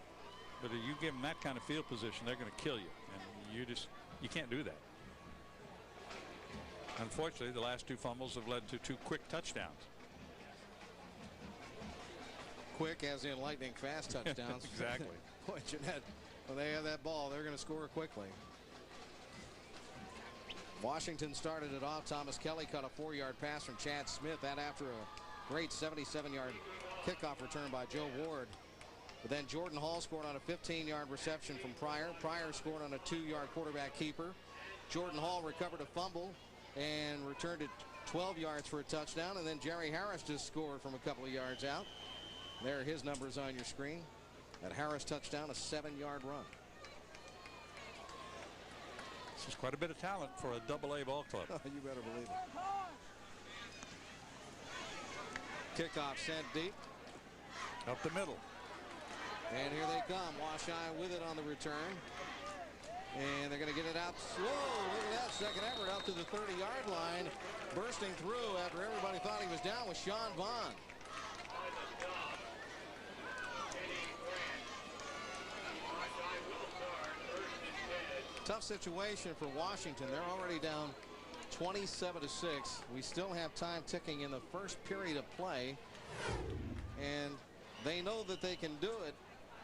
But if you give them that kind of field position, they're going to kill you. And you can't do that. Unfortunately, the last 2 fumbles have led to 2 quick touchdowns. Quick as in lightning fast touchdowns. Exactly. Boy, Jeanette, when they have that ball, they're going to score quickly. Washington started it off. Thomas Kelly caught a 4-yard pass from Chad Smith. That after a great 77-yard kickoff return by Joe Ward. But then Jordan Hall scored on a 15-yard reception from Pryor. Pryor scored on a 2-yard quarterback keeper. Jordan Hall recovered a fumble and returned it 12 yards for a touchdown. And then Jerry Harris just scored from a couple of yards out. There are his numbers on your screen. That Harris touchdown, a 7-yard run. This is quite a bit of talent for a AA ball club. You better believe it. Kickoff sent deep. Up the middle. And here they come. Wash-Eye with it on the return. And they're going to get it out slow. Look at that second effort out to the 30-yard line. Bursting through after everybody thought he was down with Sean Vaughn. Tough situation for Washington. They're already down 27-6. We still have time ticking in the first period of play. And they know that they can do it,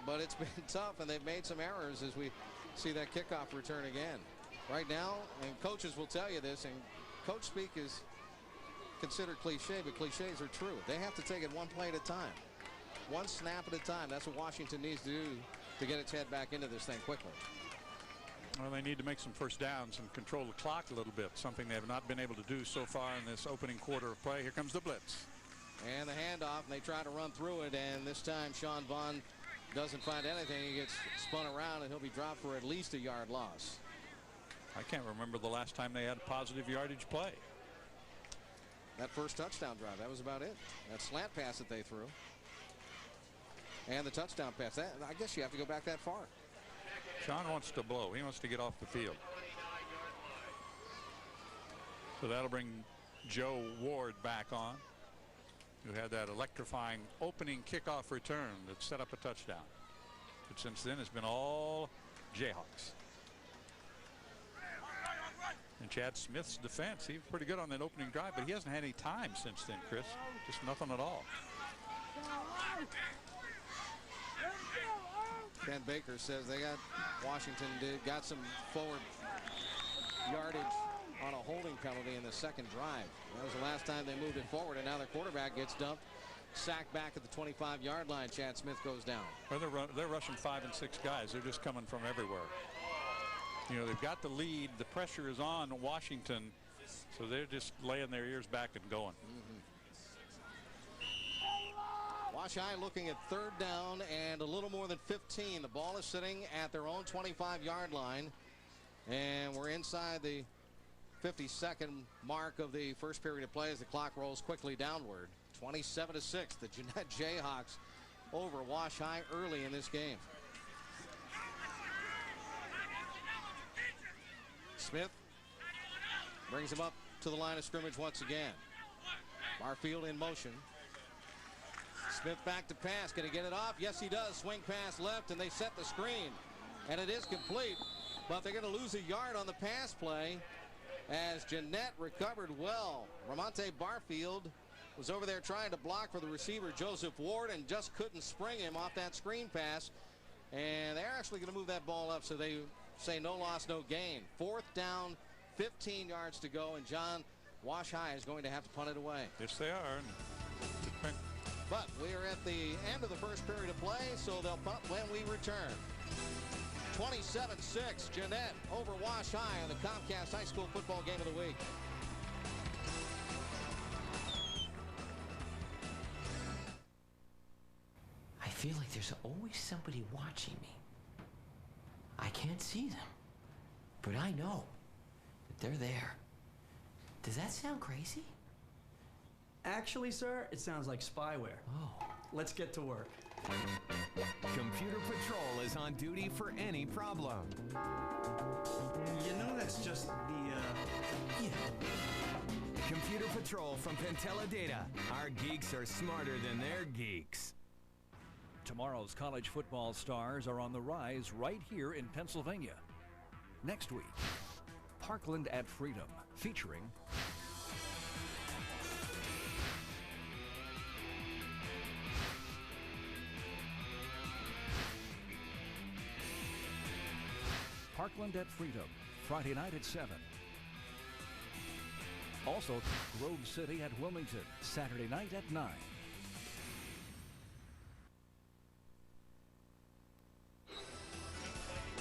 but it's been tough, and they've made some errors as we see that kickoff return again. Right now, and coaches will tell you this, and coach speak is considered cliche, but cliches are true. They have to take it one play at a time, one snap at a time. That's what Washington needs to do to get its head back into this thing quickly. Well, they need to make some first downs and control the clock a little bit, something they have not been able to do so far in this opening quarter of play. Here comes the blitz. And the handoff, and they try to run through it, and this time Sean Vaughn doesn't find anything. He gets spun around, and he'll be dropped for at least a yard loss. I can't remember the last time they had a positive yardage play. That first touchdown drive, that was about it. That slant pass that they threw. And the touchdown pass. That, I guess you have to go back that far. Sean wants to blow. He wants to get off the field. So that'll bring Joe Ward back on, who had that electrifying opening kickoff return that set up a touchdown. But since then, it's been all Jayhawks. And Chad Smith's defense, he was pretty good on that opening drive, but he hasn't had any time since then, Chris. Just nothing at all. Ken Baker says they got Washington got some forward yardage on a holding penalty in the second drive. That was the last time they moved it forward, and now their quarterback gets dumped, sacked back at the 25-yard line. Chad Smith goes down. Well, they're rushing 5 and 6 guys. They're just coming from everywhere. You know, they've got the lead. The pressure is on Washington, so they're just laying their ears back and going. Wash-Eye looking at third down and a little more than 15. The ball is sitting at their own 25-yard line, and we're inside the 52nd mark of the first period of play as the clock rolls quickly downward. 27-6. The Jeanette Jayhawks over Wash-Eye early in this game. Smith brings him up to the line of scrimmage once again. Barfield in motion. Smith back to pass. Can he get it off? Yes, he does. Swing pass left, and they set the screen. And it is complete, but they're going to lose a yard on the pass play as Jeanette recovered well. Ramonte Barfield was over there trying to block for the receiver, Joseph Ward, and just couldn't spring him off that screen pass. And they're actually going to move that ball up, so they say no loss, no gain. Fourth down, 15 yards to go, and John, Wash-Eye is going to have to punt it away. Yes, they are. But we are at the end of the first period of play, so they'll punt when we return. 27-6, Jeanette over Wash-Eye on the Comcast High School Football Game of the Week. I feel like there's always somebody watching me. I can't see them, but I know that they're there. Does that sound crazy? Actually, sir, it sounds like spyware. Oh. Let's get to work. Computer Patrol is on duty for any problem. You know that's just the, Computer Patrol from Pentella Data. Our geeks are smarter than their geeks. Tomorrow's college football stars are on the rise right here in Pennsylvania. Next week, Parkland at Freedom, featuring Parkland at Freedom, Friday night at 7. Also, Grove City at Wilmington, Saturday night at 9.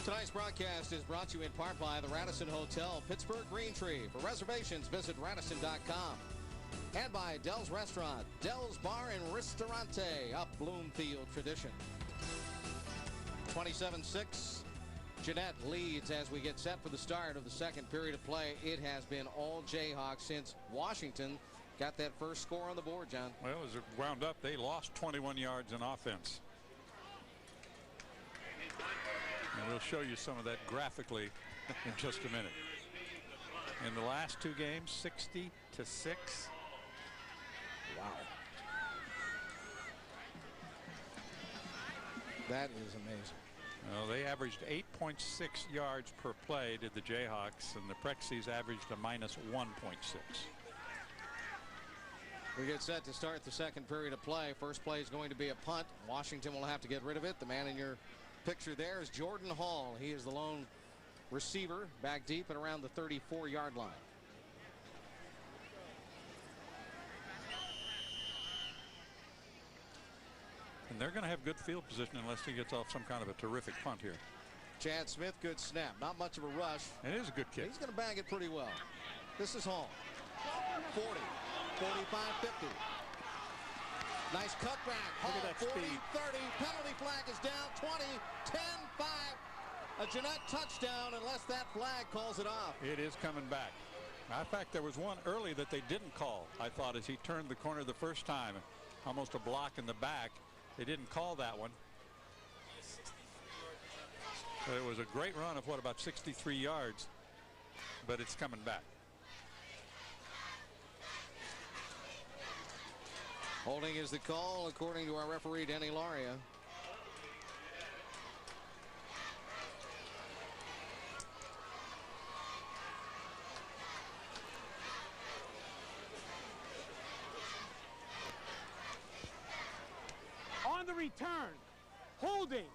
Tonight's broadcast is brought to you in part by the Radisson Hotel, Pittsburgh Green Tree. For reservations, visit Radisson.com. And by Dell's Restaurant, Dell's Bar and Ristorante, up Bloomfield tradition. 27-6. Jeanette leads as we get set for the start of the second period of play. It has been all Jayhawks since Washington got that first score on the board, John. Well, as it wound up, they lost 21 yards in offense. And we'll show you some of that graphically in just a minute. In the last two games, 60-6. Wow. That is amazing. Well, they averaged 8.6 yards per play, did the Jayhawks, and the Prexies averaged a -1.6. We get set to start the second period of play. First play is going to be a punt. Washington will have to get rid of it. The man in your picture there is Jordan Hall. He is the lone receiver back deep at around the 34-yard line. And they're going to have good field position unless he gets off some kind of a terrific punt here. Chad Smith, good snap. Not much of a rush. It is a good kick. He's going to bag it pretty well. This is Hall. 40, 45, 50. Nice cutback. Hall, look at that 40, speed. 30. Penalty flag is down. 20, 10, 5. A Jeanette touchdown unless that flag calls it off. It is coming back. In fact, there was one early that they didn't call, I thought, as he turned the corner the first time. Almost a block in the back. They didn't call that one. But it was a great run of, what, about 63 yards. But it's coming back. Holding is the call, according to our referee, Denny Laria. On the return, holding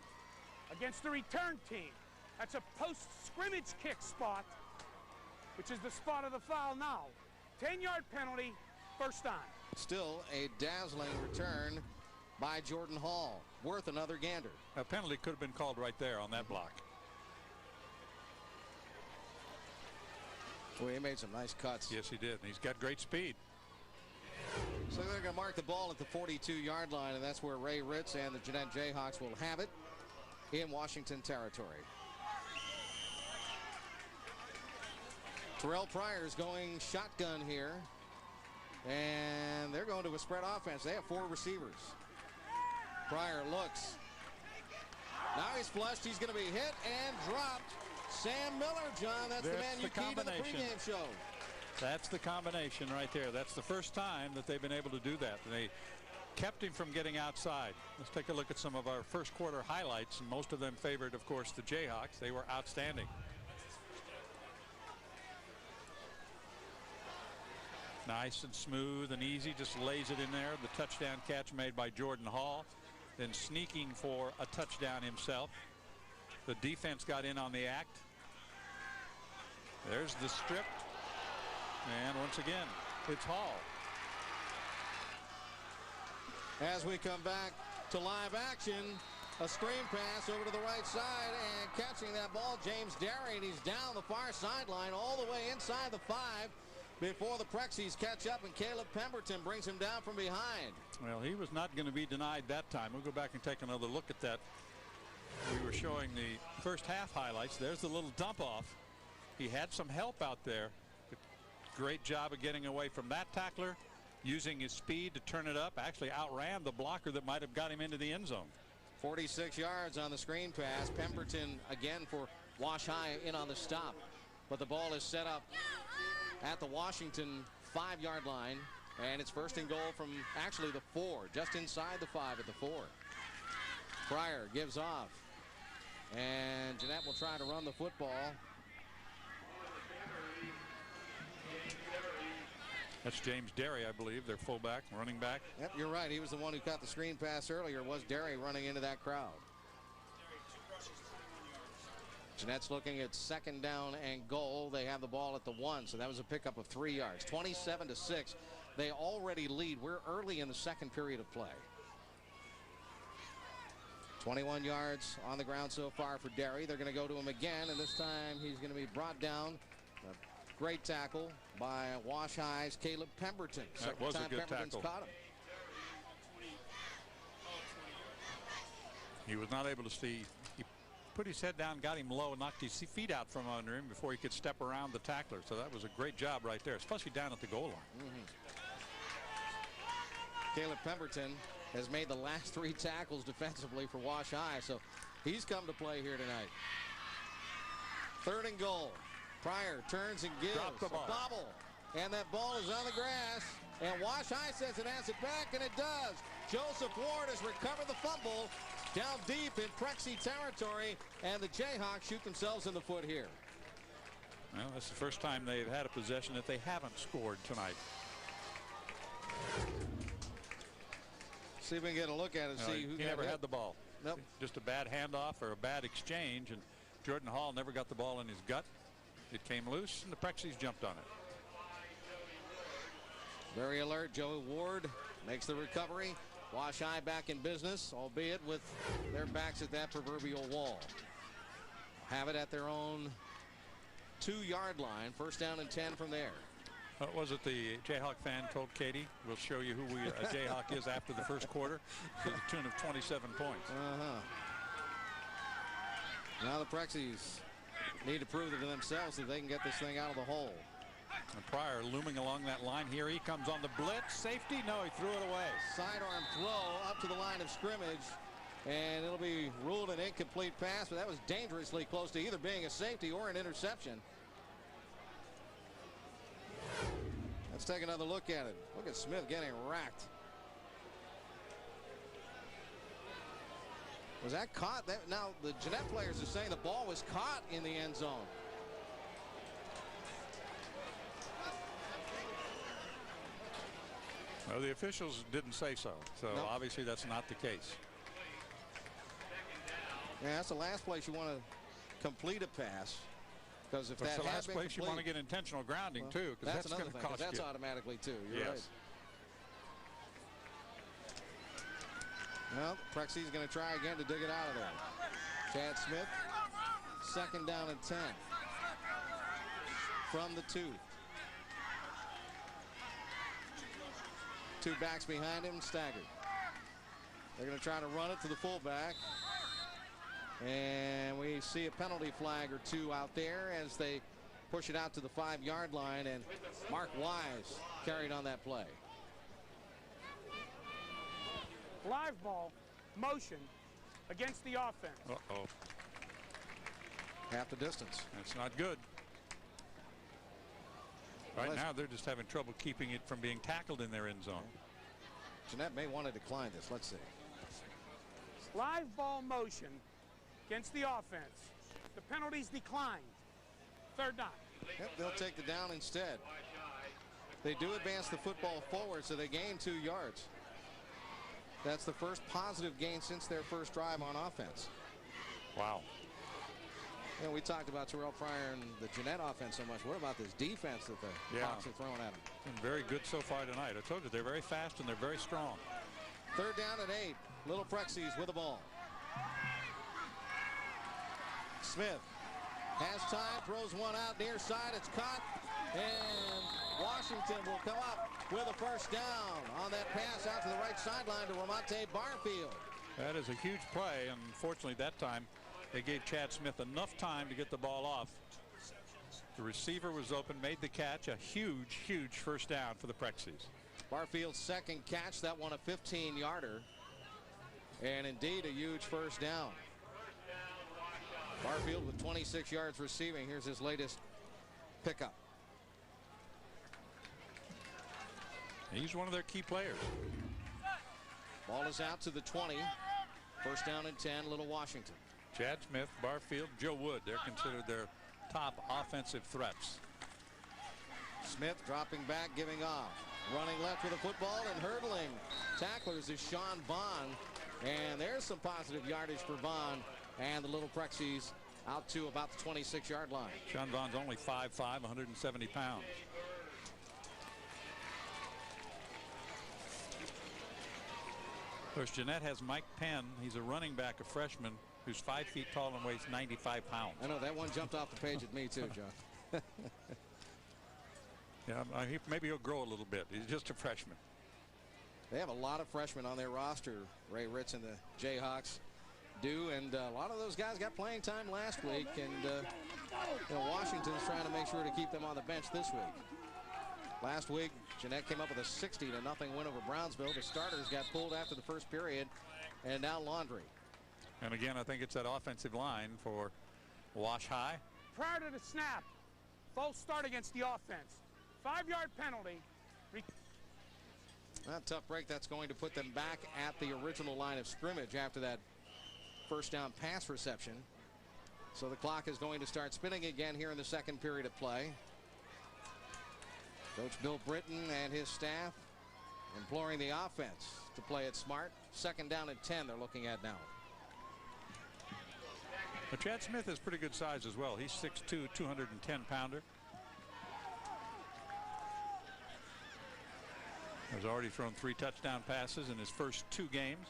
against the return team. That's a post-scrimmage kick spot, which is the spot of the foul now. 10-yard penalty, first down. Still a dazzling return by Jordan Hall, worth another gander. A penalty could have been called right there on that block. Boy, he made some nice cuts. Yes, he did. And he's got great speed. So they're going to mark the ball at the 42-yard line, and that's where Ray Ritz and the Jeanette Jayhawks will have it in Washington territory. Terrell Pryor is going shotgun here, and they're going to a spread offense. They have 4 receivers. Pryor looks. Now he's flushed. He's going to be hit and dropped. Sam Miller, John, that's the man you keyed to the pregame show. That's the combination right there. That's the first time that they've been able to do that. They kept him from getting outside. Let's take a look at some of our first quarter highlights, and most of them favored, of course, the Jayhawks. They were outstanding. Nice and smooth and easy, just lays it in there. The touchdown catch made by Jordan Hall, then sneaking for a touchdown himself. The defense got in on the act. There's the strip. And once again, it's Hall. As we come back to live action, a screen pass over to the right side, and catching that ball, James Derry, and he's down the far sideline all the way inside the 5 before the Prexies catch up, and Caleb Pemberton brings him down from behind. Well, he was not going to be denied that time. We'll go back and take another look at that. We were showing the first half highlights. There's the little dump off. He had some help out there. Great job of getting away from that tackler, using his speed to turn it up. Actually outran the blocker that might have got him into the end zone. 46 yards on the screen pass. Pemberton again for Wash High in on the stop, but the ball is set up at the Washington 5-yard line, and it's first and goal from actually the 4, just inside the 5 at the 4. Pryor gives off, and Jeanette will try to run the football. That's James Derry, I believe, their fullback, running back. Yep, you're right. He was the one who caught the screen pass earlier. Was Derry running into that crowd? Jeanette's looking at second down and goal. They have the ball at the 1, so that was a pickup of 3 yards. 27-6. They already lead. We're early in the second period of play. 21 yards on the ground so far for Derry. They're going to go to him again, and this time he's going to be brought down Great tackle by Wash High's Caleb Pemberton. That was a good Pemberton's tackle. caught him. He was not able to see. He put his head down, got him low, knocked his feet out from under him before he could step around the tackler. So that was a great job right there, especially down at the goal line. Caleb Pemberton has made the last 3 tackles defensively for Wash High, so he's come to play here tonight. 3rd and goal. Pryor turns and gives Drop the ball. a bobble, and that ball is on the grass, and Wash High says it has it back, and it does. Joseph Ward has recovered the fumble down deep in Prexy territory, and the Jayhawks shoot themselves in the foot here. Well, that's the first time they've had a possession that they haven't scored tonight. See if we can get a look at it. No, See who he got never hit. had the ball. Nope. Just a bad handoff or a bad exchange, and Jordan Hall never got the ball in his gut. It came loose, and the Prexies jumped on it. Very alert. Joey Ward makes the recovery. Wash High back in business, albeit with their backs at that proverbial wall. Have it at their own 2-yard line. 1st down and 10 from there. What was it the Jayhawk fan told Katie? We'll show you who a Jayhawk is after the first quarter, to the tune of 27 points. Now the Prexies need to prove it to themselves that they can get this thing out of the hole. And Pryor looming along that line. Here he comes on the blitz. Safety? No, he threw it away. Sidearm throw up to the line of scrimmage, and it'll be ruled an incomplete pass, but that was dangerously close to either being a safety or an interception. Let's take another look at it. Look at Smith getting racked. Was that caught? Now the Jeanette players are saying the ball was caught in the end zone. Well, the officials didn't say so. So Nope. Obviously that's not the case. Yeah, that's the last place you want to complete a pass. Because if That's that the had last been place you want to complete- get intentional grounding, well, too, because that's another going to thing, 'cause cost that's you. automatically too. You're Yes. right. Well, Prexy's going to try again to dig it out of there. Chad Smith, 2nd down and 10 from the 2. 2 backs behind him, staggered. They're going to try to run it to the fullback. And we see a penalty flag or 2 out there as they push it out to the 5-yard line, and Mark Wise carried on that play. Live ball motion against the offense. Uh-oh. Half the distance. That's not good. Right now they're just having trouble keeping it from being tackled in their end zone. Jeanette may want to decline this. Let's see. Live ball motion against the offense. The penalty's declined. 3rd down. Yep, they'll take the down instead. They do advance the football forward, so they gain 2 yards. That's the first positive gain since their first drive on offense. Wow. You know, we talked about Terrell Pryor and the Jeanette offense so much. What about this defense that the Hawks are throwing at them? Been very good so far tonight. I told you they're very fast and they're very strong. 3rd down and 8. Little Prexies with the ball. Smith has time, throws one out near side. It's caught, and Washington will come up with a 1st down on that pass out to the right sideline to Ramonte Barfield. That is a huge play, and unfortunately that time they gave Chad Smith enough time to get the ball off. The receiver was open, made the catch. A huge 1st down for the Prexies. Barfield's 2nd catch, that one a 15-yarder, and indeed a huge 1st down. Barfield with 26 yards receiving. Here's his latest pickup. He's one of their key players. Ball is out to the 20. 1st down and 10, Little Washington. Chad Smith, Barfield, Joe Wood, they're considered their top offensive threats. Smith dropping back, giving off. Running left with the football and hurdling tacklers is Sean Vaughn. And there's some positive yardage for Vaughn. And the Little Prexies out to about the 26-yard line. Sean Vaughn's only 5'5", 170 pounds. Of course, Jeanette has Mike Penn. He's a running back, a freshman, who's 5 feet tall and weighs 95 pounds. I know that one jumped off the page at me too, John. Yeah, maybe he'll grow a little bit. He's just a freshman. They have a lot of freshmen on their roster, Ray Ritz and the Jayhawks do, and a lot of those guys got playing time last week, and Washington's trying to make sure to keep them on the bench this week. Last week, Jeanette came up with a 60-0 win over Brownsville. The starters got pulled after the first period, and now Laundry. And again, I think it's that offensive line for Wash High. Prior to the snap, false start against the offense. 5-yard penalty. A tough break. That's going to put them back at the original line of scrimmage after that first down pass reception. So the clock is going to start spinning again here in the second period of play. Coach Bill Britton and his staff imploring the offense to play it smart. Second down and 10 they're looking at now. But Chad Smith is pretty good size as well. He's 6'2", 210-pounder. Has already thrown 3 touchdown passes in his first 2 games.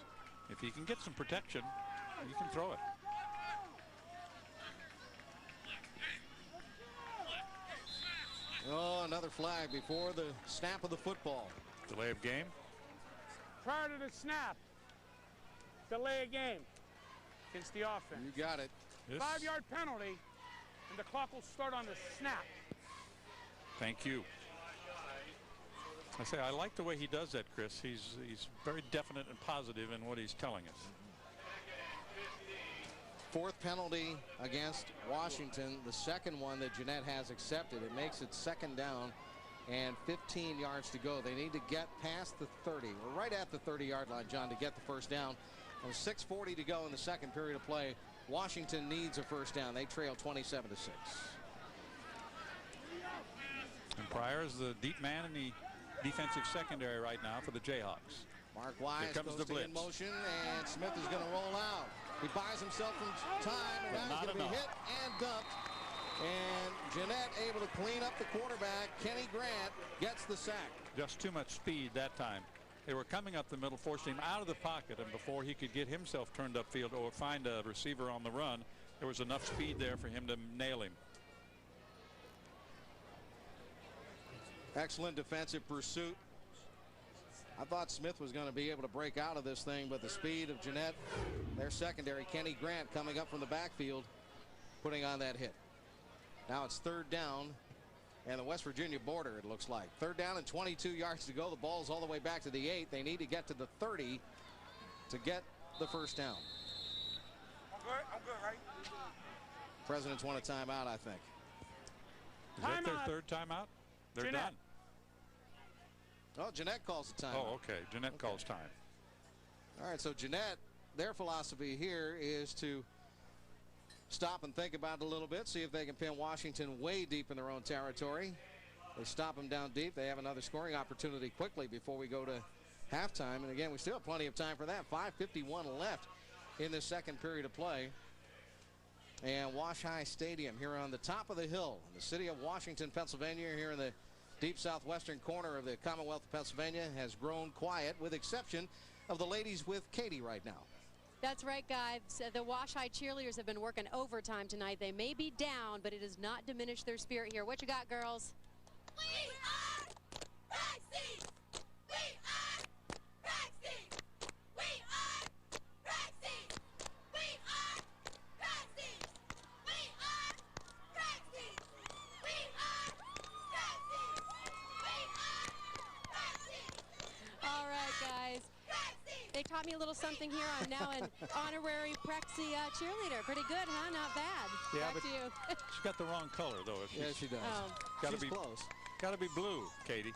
If he can get some protection, he can throw it. Oh, another flag before the snap of the football. Delay of game. Prior to the snap, delay of game against the offense. You got it. 5-yard penalty, and the clock will start on the snap. Thank you. I like the way he does that, Chris. He's very definite and positive in what he's telling us. 4th penalty against Washington, the second one that Jeanette has accepted. It makes it second down and 15 yards to go. They need to get past the 30. We're right at the 30-yard line, John, to get the first down. And 6:40 to go in the second period of play. Washington needs a first down. They trail 27-6. And Pryor is the deep man in the defensive secondary right now for the Jayhawks. Mark Wise comes the blitz in motion, and Smith is going to roll out. He buys himself some time, and now he's going to be hit and dumped. And Jeanette able to clean up the quarterback. Kenny Grant gets the sack. Just too much speed that time. They were coming up the middle, forcing him out of the pocket, and before he could get himself turned upfield or find a receiver on the run, there was enough speed there for him to nail him. Excellent defensive pursuit. I thought Smith was going to be able to break out of this thing, but the speed of Jeanette, their secondary, Kenny Grant coming up from the backfield, putting on that hit. Now it's 3rd down and the West Virginia border, it looks like. 3rd down and 22 yards to go. The ball's all the way back to the 8. They need to get to the 30 to get the first down. I'm good, right? Presidents want a timeout, I think. Is that their 3rd timeout? They're Jeanette. done. Oh, Jeanette calls the timeout. Oh, okay. Jeanette calls time. All right, so Jeanette, their philosophy here is to stop and think about it a little bit, see if they can pin Washington way deep in their own territory. They stop them down deep. They have another scoring opportunity quickly before we go to halftime. And again, we still have plenty of time for that. 5:51 left in the second period of play. And Wash High Stadium here on the top of the hill in the city of Washington, Pennsylvania, here in the deep southwestern corner of the Commonwealth of Pennsylvania, has grown quiet with exception of the ladies with Katie right now. That's right, guys. The Wash High cheerleaders have been working overtime tonight. They may be down, but it has not diminished their spirit here. What you got, girls? We are Praxis! We are Praxis! We are Praxis! We are Praxis! We are Praxis! We are Praxis! We are Praxis! All right, guys. They taught me a little something here. I'm now an honorary Prexy cheerleader. Pretty good, huh? Not bad. Yeah, Back but to you. she's got the wrong color, though. Yeah, she does. Oh. Gotta She's be close. Got to be blue, Katie.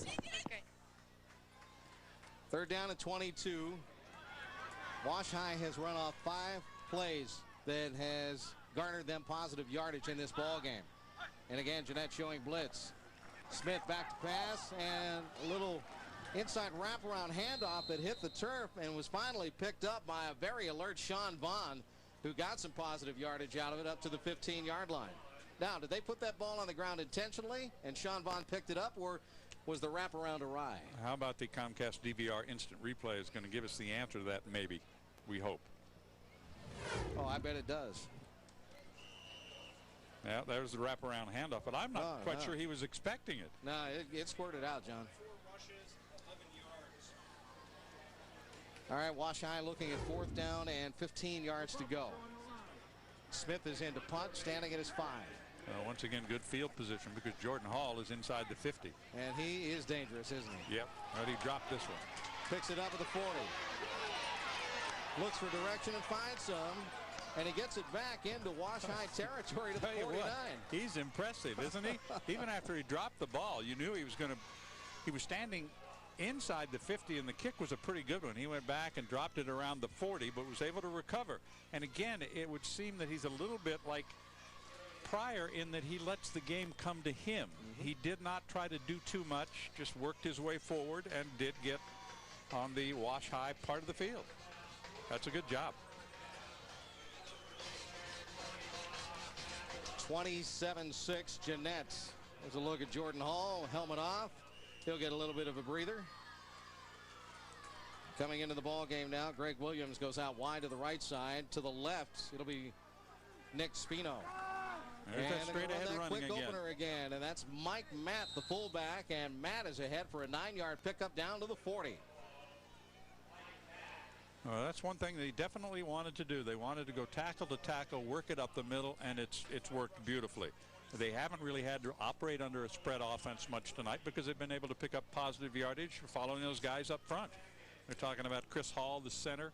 Okay. 3rd down and 22. Wash High has run off 5 plays that has garnered them positive yardage in this ball game. And again, Jeanette showing blitz. Smith back to pass, and a little inside wraparound handoff that hit the turf and was finally picked up by a very alert Sean Vaughn, who got some positive yardage out of it up to the 15-yard line. Now, did they put that ball on the ground intentionally and Sean Vaughn picked it up, or was the wraparound awry? How about the Comcast DVR instant replay is going to give us the answer to that, maybe. We hope. Oh, I bet it does. Yeah, there's the wraparound handoff, but I'm not quite sure he was expecting it. No, it squirted out, John. All right, Wash High looking at 4th down and 15 yards to go. Smith is in to punt, standing at his 5. Once again, good field position because Jordan Hall is inside the 50. And he is dangerous, isn't he? Yep, but he dropped this one. Picks it up at the 40. Looks for direction and finds some. And he gets it back into Wash High territory to the 49. He's impressive, isn't he? Even after he dropped the ball, you knew he was standing inside the 50, and the kick was a pretty good one. He went back and dropped it around the 40, but was able to recover. And again, it would seem that he's a little bit like Pryor in that he lets the game come to him. He did not try to do too much, just worked his way forward and did get on the Wash High part of the field. That's a good job. 27-6 Jeanette. There's a look at Jordan Hall, helmet off. He'll get a little bit of a breather. Coming into the ball game now, Greg Williams goes out wide to the right side. To the left, it'll be Nick Spino. There's that straight ahead running quick opener again, and that's Mike Matt, the fullback, and Matt is ahead for a 9-yard pickup down to the 40. Well, that's one thing they definitely wanted to do. They wanted to go tackle to tackle, work it up the middle, and it's worked beautifully. They haven't really had to operate under a spread offense much tonight because they've been able to pick up positive yardage for following those guys up front. They're talking about Chris Hall, the center.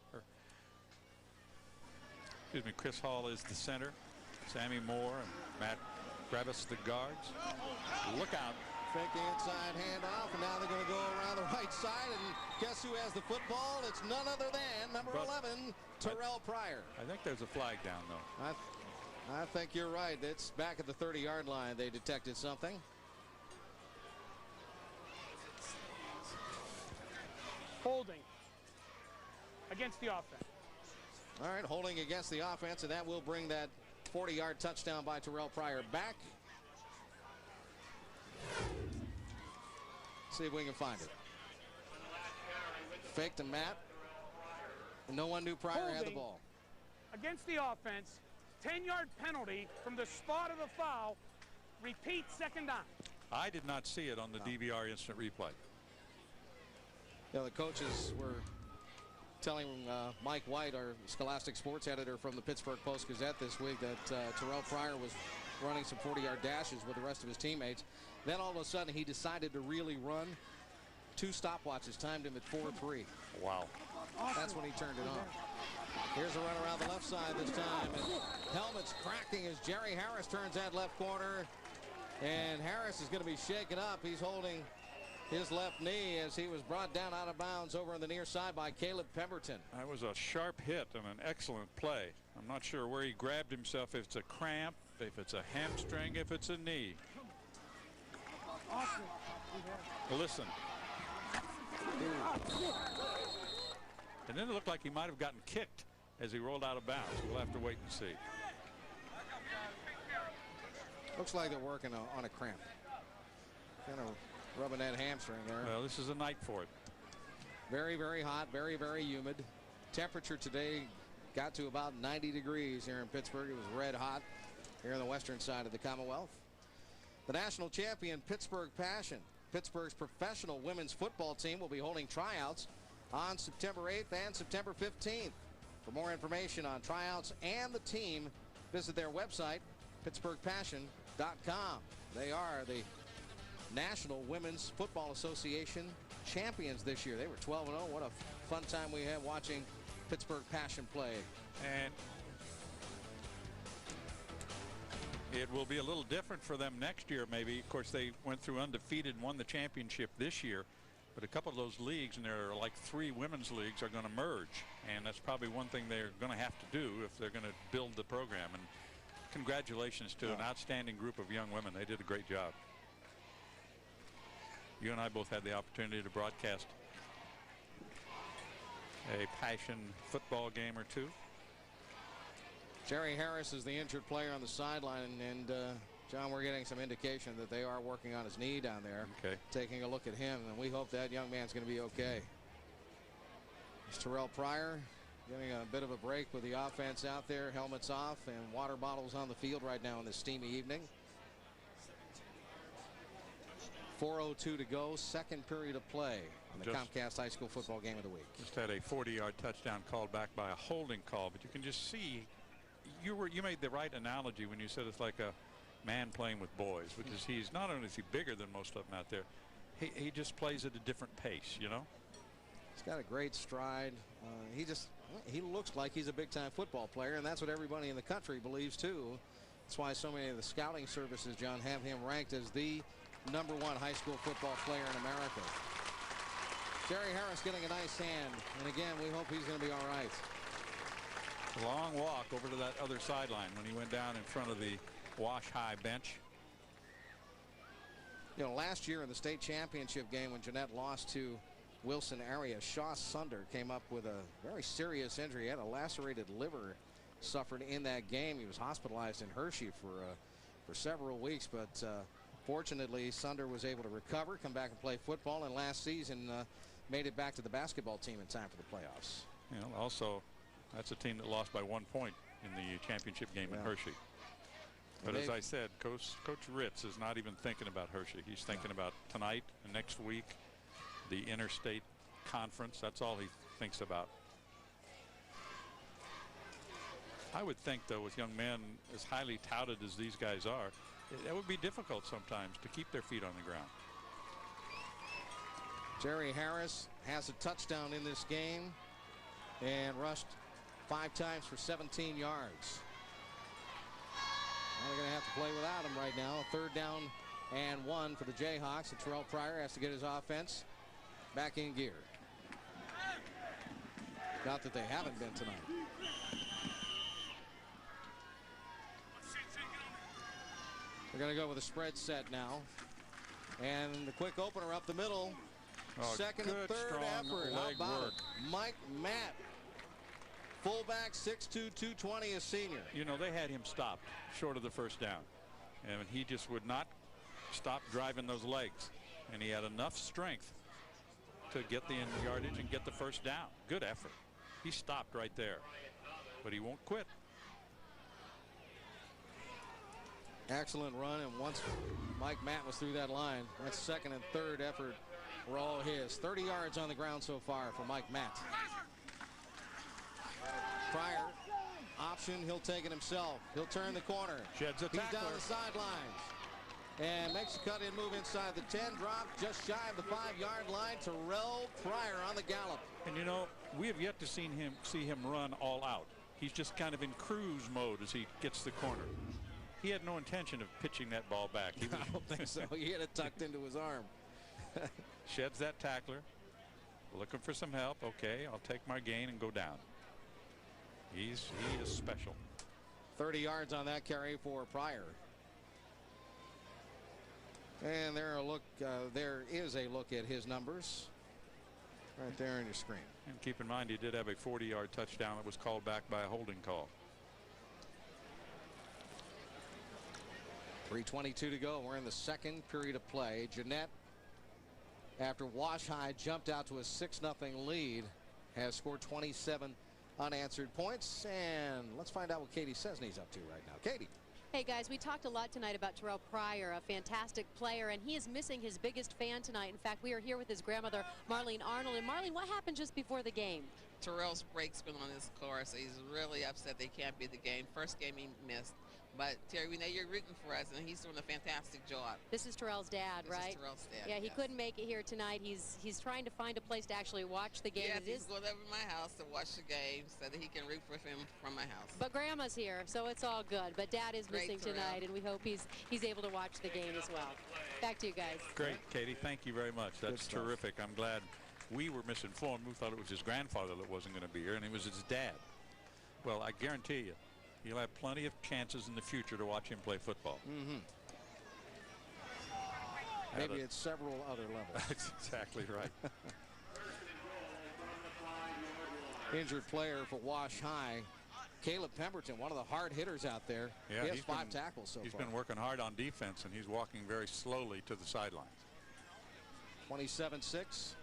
Chris Hall is the center. Sammy Moore and Matt Brevis, the guards. Look out. Fake the inside handoff, and now they're going to go around the right side, and guess who has the football? It's none other than number 11, Terrell Pryor. I think there's a flag down, though. I think you're right. It's back at the 30-yard line. They detected something. Holding against the offense. All right, holding against the offense, and that will bring that 40-yard touchdown by Terrell Pryor back. See if we can find it. Fake to Matt. No one knew Pryor had the ball. Against the offense, 10-yard penalty from the spot of the foul. Repeat, 2nd down. I did not see it on the DVR instant replay. The coaches were telling Mike White, our Scholastic sports editor from the Pittsburgh Post-Gazette this week, that Terrell Pryor was running some 40-yard dashes with the rest of his teammates. Then all of a sudden he decided to really run. 2 stopwatches timed him at 4.3. Wow. That's when he turned it on. Here's a run around the left side this time, and helmet's cracking as Jerry Harris turns that left corner, and Harris is going to be shaken up. He's holding his left knee as he was brought down out of bounds over on the near side by Caleb Pemberton. That was a sharp hit and an excellent play. I'm not sure where he grabbed himself, if it's a cramp, if it's a hamstring, if it's a knee. Listen. And then it looked like he might have gotten kicked as he rolled out of bounds. We'll have to wait and see. Looks like they're working on a cramp. Kind of rubbing that hamstring there. Well, this is a night for it. Very, very hot, very, very humid. Temperature today got to about 90 degrees here in Pittsburgh. It was red hot here on the western side of the Commonwealth. The national champion Pittsburgh Passion, Pittsburgh's professional women's football team, will be holding tryouts on September 8th and September 15th. For more information on tryouts and the team, visit their website, pittsburghpassion.com. They are the National Women's Football Association champions this year. They were 12-0. What a fun time we had watching Pittsburgh Passion play. And it will be a little different for them next year, maybe. Of course, they went through undefeated and won the championship this year. But a couple of those leagues, and there are like 3 women's leagues, are going to merge. And that's probably one thing they're going to have to do if they're going to build the program. And congratulations to an outstanding group of young women. They did a great job. You and I both had the opportunity to broadcast a Passion football game or two. Jerry Harris is the injured player on the sideline, and John, we're getting some indication that they are working on his knee down there. Okay. Taking a look at him, and we hope that young man's going to be okay. It's Terrell Pryor Getting a bit of a break with the offense out there, helmets off, and water bottles on the field right now in this steamy evening. 4:02 to go, second period of play in the Comcast High School football game of the week. Just had a 40-yard touchdown called back by a holding call, but you can just see you made the right analogy when you said it's like a man playing with boys, because he's not only is he bigger than most of them out there, he just plays at a different pace, you know. He's got a great stride. He looks like he's a big-time football player, and that's what everybody in the country believes too. That's why so many of the scouting services, John, have him ranked as the #1 high school football player in America. Jerry Harris getting a nice hand, and again, we hope he's going to be all right. A long walk over to that other sideline when he went down in front of the Wash High bench. You know, last year in the state championship game when Jeanette lost to Wilson area, Shaw Sunder came up with a very serious injury. He had a lacerated liver suffered in that game. He was hospitalized in Hershey for several weeks, but fortunately Sunder was able to recover, come back and play football, and last season made it back to the basketball team in time for the playoffs. You know, also that's a team that lost by 1 point in the championship game in Hershey. But as I said, Coach Ritz is not even thinking about Hershey. He's thinking about tonight and next week, the interstate conference. That's all he thinks about. I would think, though, with young men as highly touted as these guys are, it would be difficult sometimes to keep their feet on the ground. Jerry Harris has a touchdown in this game and rushed 5 times for 17 yards. They're going to have to play without him right now. 3rd down and 1 for the Jayhawks. And Terrell Pryor has to get his offense back in gear. Not that they haven't been tonight. They're going to go with a spread set now. And the quick opener up the middle. Second and third effort. How about it? Mike Matt. Fullback, 6'2", 220, a senior. You know, they had him stopped short of the first down. And he just would not stop driving those legs. And he had enough strength to get the yardage and get the first down. Good effort. He stopped right there. But he won't quit. Excellent run, and once Mike Matt was through that line, that second and third effort were all his. 30 yards on the ground so far for Mike Matt. Pryor, option, he'll take it himself. He'll turn the corner. Sheds a tackler. He's down the sidelines. And makes a cut in, move inside the 10, drop just shy of the 5-yard line. Terrell Pryor on the gallop. And you know, we have yet to see him run all out. He's just kind of in cruise mode as he gets the corner. He had no intention of pitching that ball back. I don't think so. He had it tucked into his arm. Sheds that tackler. Looking for some help. Okay, I'll take my gain and go down. He is special. 30 yards on that carry for Pryor. And there is a look at his numbers right there on your screen. And keep in mind, he did have a 40-yard touchdown that was called back by a holding call. 3:22 to go. We're in the second period of play. Jeanette, after Wash High jumped out to a 6-0 lead, has scored 27 unanswered points. And let's find out what Katie Sesney's up to right now. Katie. Hey guys, we talked a lot tonight about Terrell Pryor, a fantastic player, and he is missing his biggest fan tonight. In fact, we are here with his grandmother, Marlene Arnold. And Marlene, what happened just before the game? Terrell's brakes been on his car, so he's really upset they can't be at the game. First game he missed. But Terry, we know you're rooting for us, and he's doing a fantastic job. This is Terrell's dad, right? This is Terrell's dad. Yeah, he yes. couldn't make it here tonight. He's trying to find a place to actually watch the game. Yeah, he's going over to my house to watch the game so that he can root for him from my house. But Grandma's here, so it's all good. But Dad is missing tonight, and we hope he's able to watch the game as well. Back to you guys. Great, Katie. Thank you very much. That's terrific. I'm glad we were misinformed. We thought it was his grandfather that wasn't going to be here, and it was his dad. Well, I guarantee you, you'll have plenty of chances in the future to watch him play football. Mm-hmm. Maybe at several other levels. That's exactly right. Injured player for Wash High, Caleb Pemberton, one of the hard hitters out there. Yeah, he has 5 tackles so far. He's been working hard on defense, and he's walking very slowly to the sidelines. 27-6.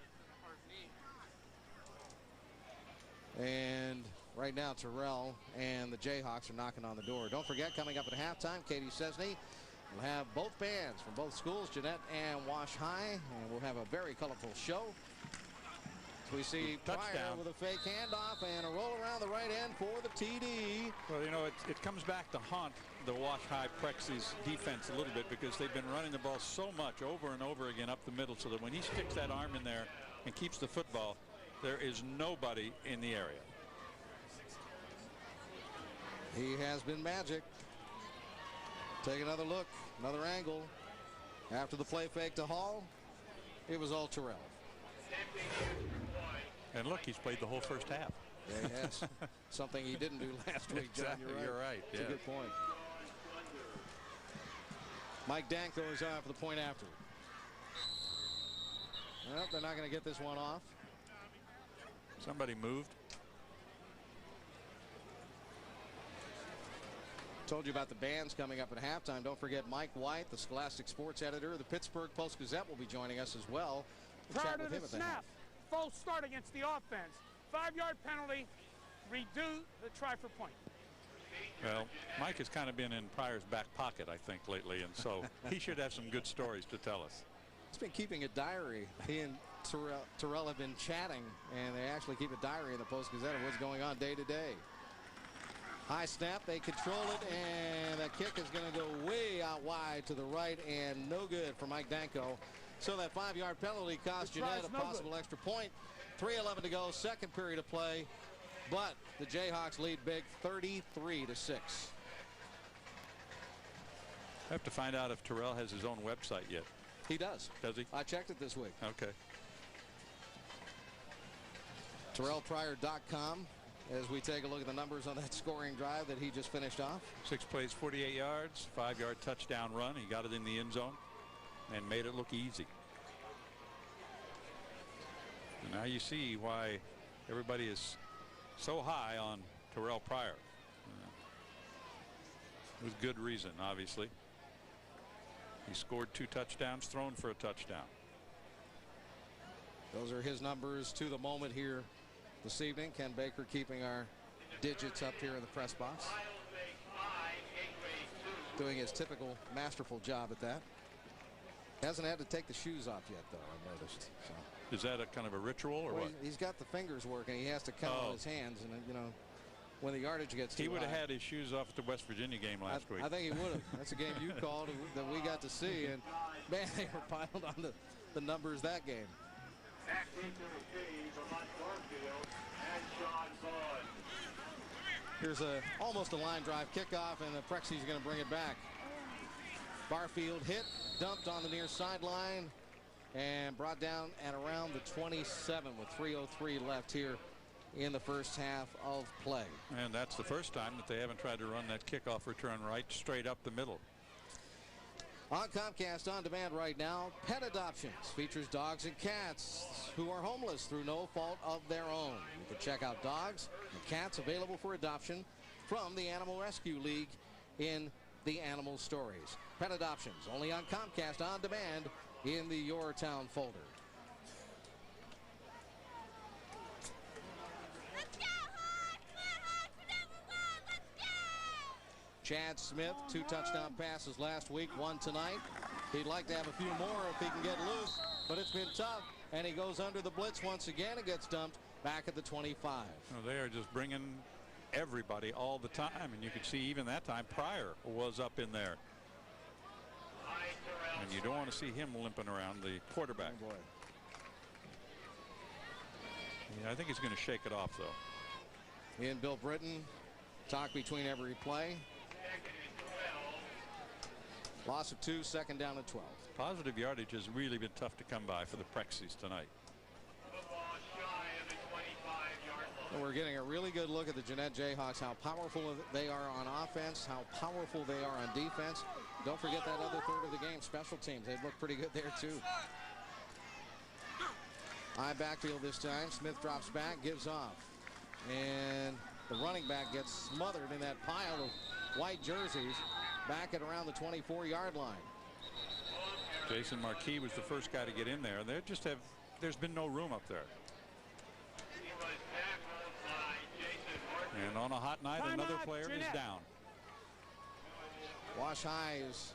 And right now, Terrell and the Jayhawks are knocking on the door. Don't forget, coming up at halftime, Katie Sesney will have both bands from both schools, Jeanette and Wash High, and we'll have a very colorful show. So we see Pryor with a fake handoff and a roll around the right end for the TD. Well, you know, it comes back to haunt the Wash High Prexi's defense a little bit, because they've been running the ball so much over and over again up the middle, so that when he sticks that arm in there and keeps the football, there is nobody in the area. He has been magic. Take another look, another angle. After the play fake to Hall, it was all Terrell. And look, he's played the whole first half. Yeah, he has. Something he didn't do last week, John. Exactly. You're right. That's a good point. Mike Danko is on for the point after. Well, they're not going to get this one off. Somebody moved. Told you about the bands coming up at halftime. Don't forget Mike White, the Scholastic Sports editor of the Pittsburgh Post-Gazette, will be joining us as well. We'll Prior chat to with him the at the snap, half. false start against the offense. 5-yard penalty, redo the try for point. Well, Mike has kind of been in Pryor's back pocket, I think, lately, and so he should have some good stories to tell us. He's been keeping a diary. He and Terrell have been chatting, and they actually keep a diary in the Post-Gazette of what's going on day to day. High snap, they control it, and the kick is going to go way out wide to the right, and no good for Mike Danko. So that 5-yard penalty cost Jeanette a possible extra point. 3:11 to go, second period of play, but the Jayhawks lead big, 33-6. I have to find out if Terrell has his own website yet. He does. Does he? I checked it this week. Okay. TerrellPryor.com. As we take a look at the numbers on that scoring drive that he just finished off. 6 plays, 48 yards, 5-yard touchdown run. He got it in the end zone and made it look easy. And now you see why everybody is so high on Terrell Pryor. With good reason, obviously. He scored 2 touchdowns, thrown for a touchdown. Those are his numbers to the moment here this evening. Ken Baker keeping our digits up here in the press box. Doing his typical masterful job at that. Hasn't had to take the shoes off yet, though, I noticed. So. Is that a kind of a ritual or what? He's got the fingers working. He has to count on his hands, and you know, when the yardage gets too high. He would have had his shoes off at the West Virginia game last week. I think he would have. That's a game you called that we got to see, and man, they were piled on the numbers that game. Here's almost a line drive kickoff, and the Prexi's going to bring it back. Barfield hit, dumped on the near sideline, and brought down at around the 27 with 3:03 left here in the first half of play. And that's the first time that they haven't tried to run that kickoff return right straight up the middle. On Comcast On Demand right now, Pet Adoptions features dogs and cats who are homeless through no fault of their own. You can check out dogs and cats available for adoption from the Animal Rescue League in the Animal Stories. Pet Adoptions only on Comcast On Demand in the Your Town folder. Chad Smith, 2 touchdown passes last week, 1 tonight. He'd like to have a few more if he can get loose, but it's been tough, and he goes under the blitz once again and gets dumped back at the 25. Well, they are just bringing everybody all the time, and you can see even that time Pryor was up in there. And you don't want to see him limping around, the quarterback. Oh boy. Yeah, I think he's going to shake it off, though. He and Bill Britton talk between every play. Loss of 2, second down and 12. Positive yardage has really been tough to come by for the Prexis tonight. And we're getting a really good look at the Jeanette Jayhawks, how powerful they are on offense, how powerful they are on defense. Don't forget that other third of the game, special teams. They look pretty good there, too. High backfield this time. Smith drops back, gives off. And the running back gets smothered in that pile of white jerseys back at around the 24-yard line. Jason Marquis was the first guy to get in there. There's been no room up there. And on a hot night, Time another out, player is Jeanette. down. Wash High is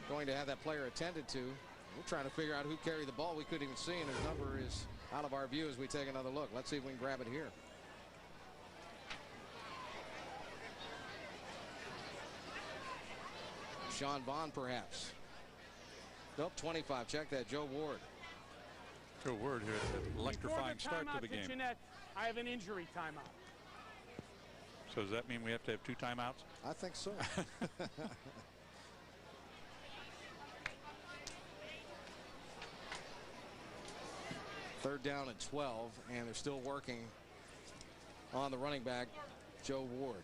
going to have that player attended to. We're trying to figure out who carried the ball. We couldn't even see, and his number is out of our view as we take another look. Let's see if we can grab it here. Sean Vaughn, perhaps. Nope, 25. Check that. Joe Ward. Joe Ward here at the electrifying start to the game. Jeanette, I have an injury timeout. So does that mean we have to have 2 timeouts? I think so. Third down and 12, and they're still working on the running back, Joe Ward.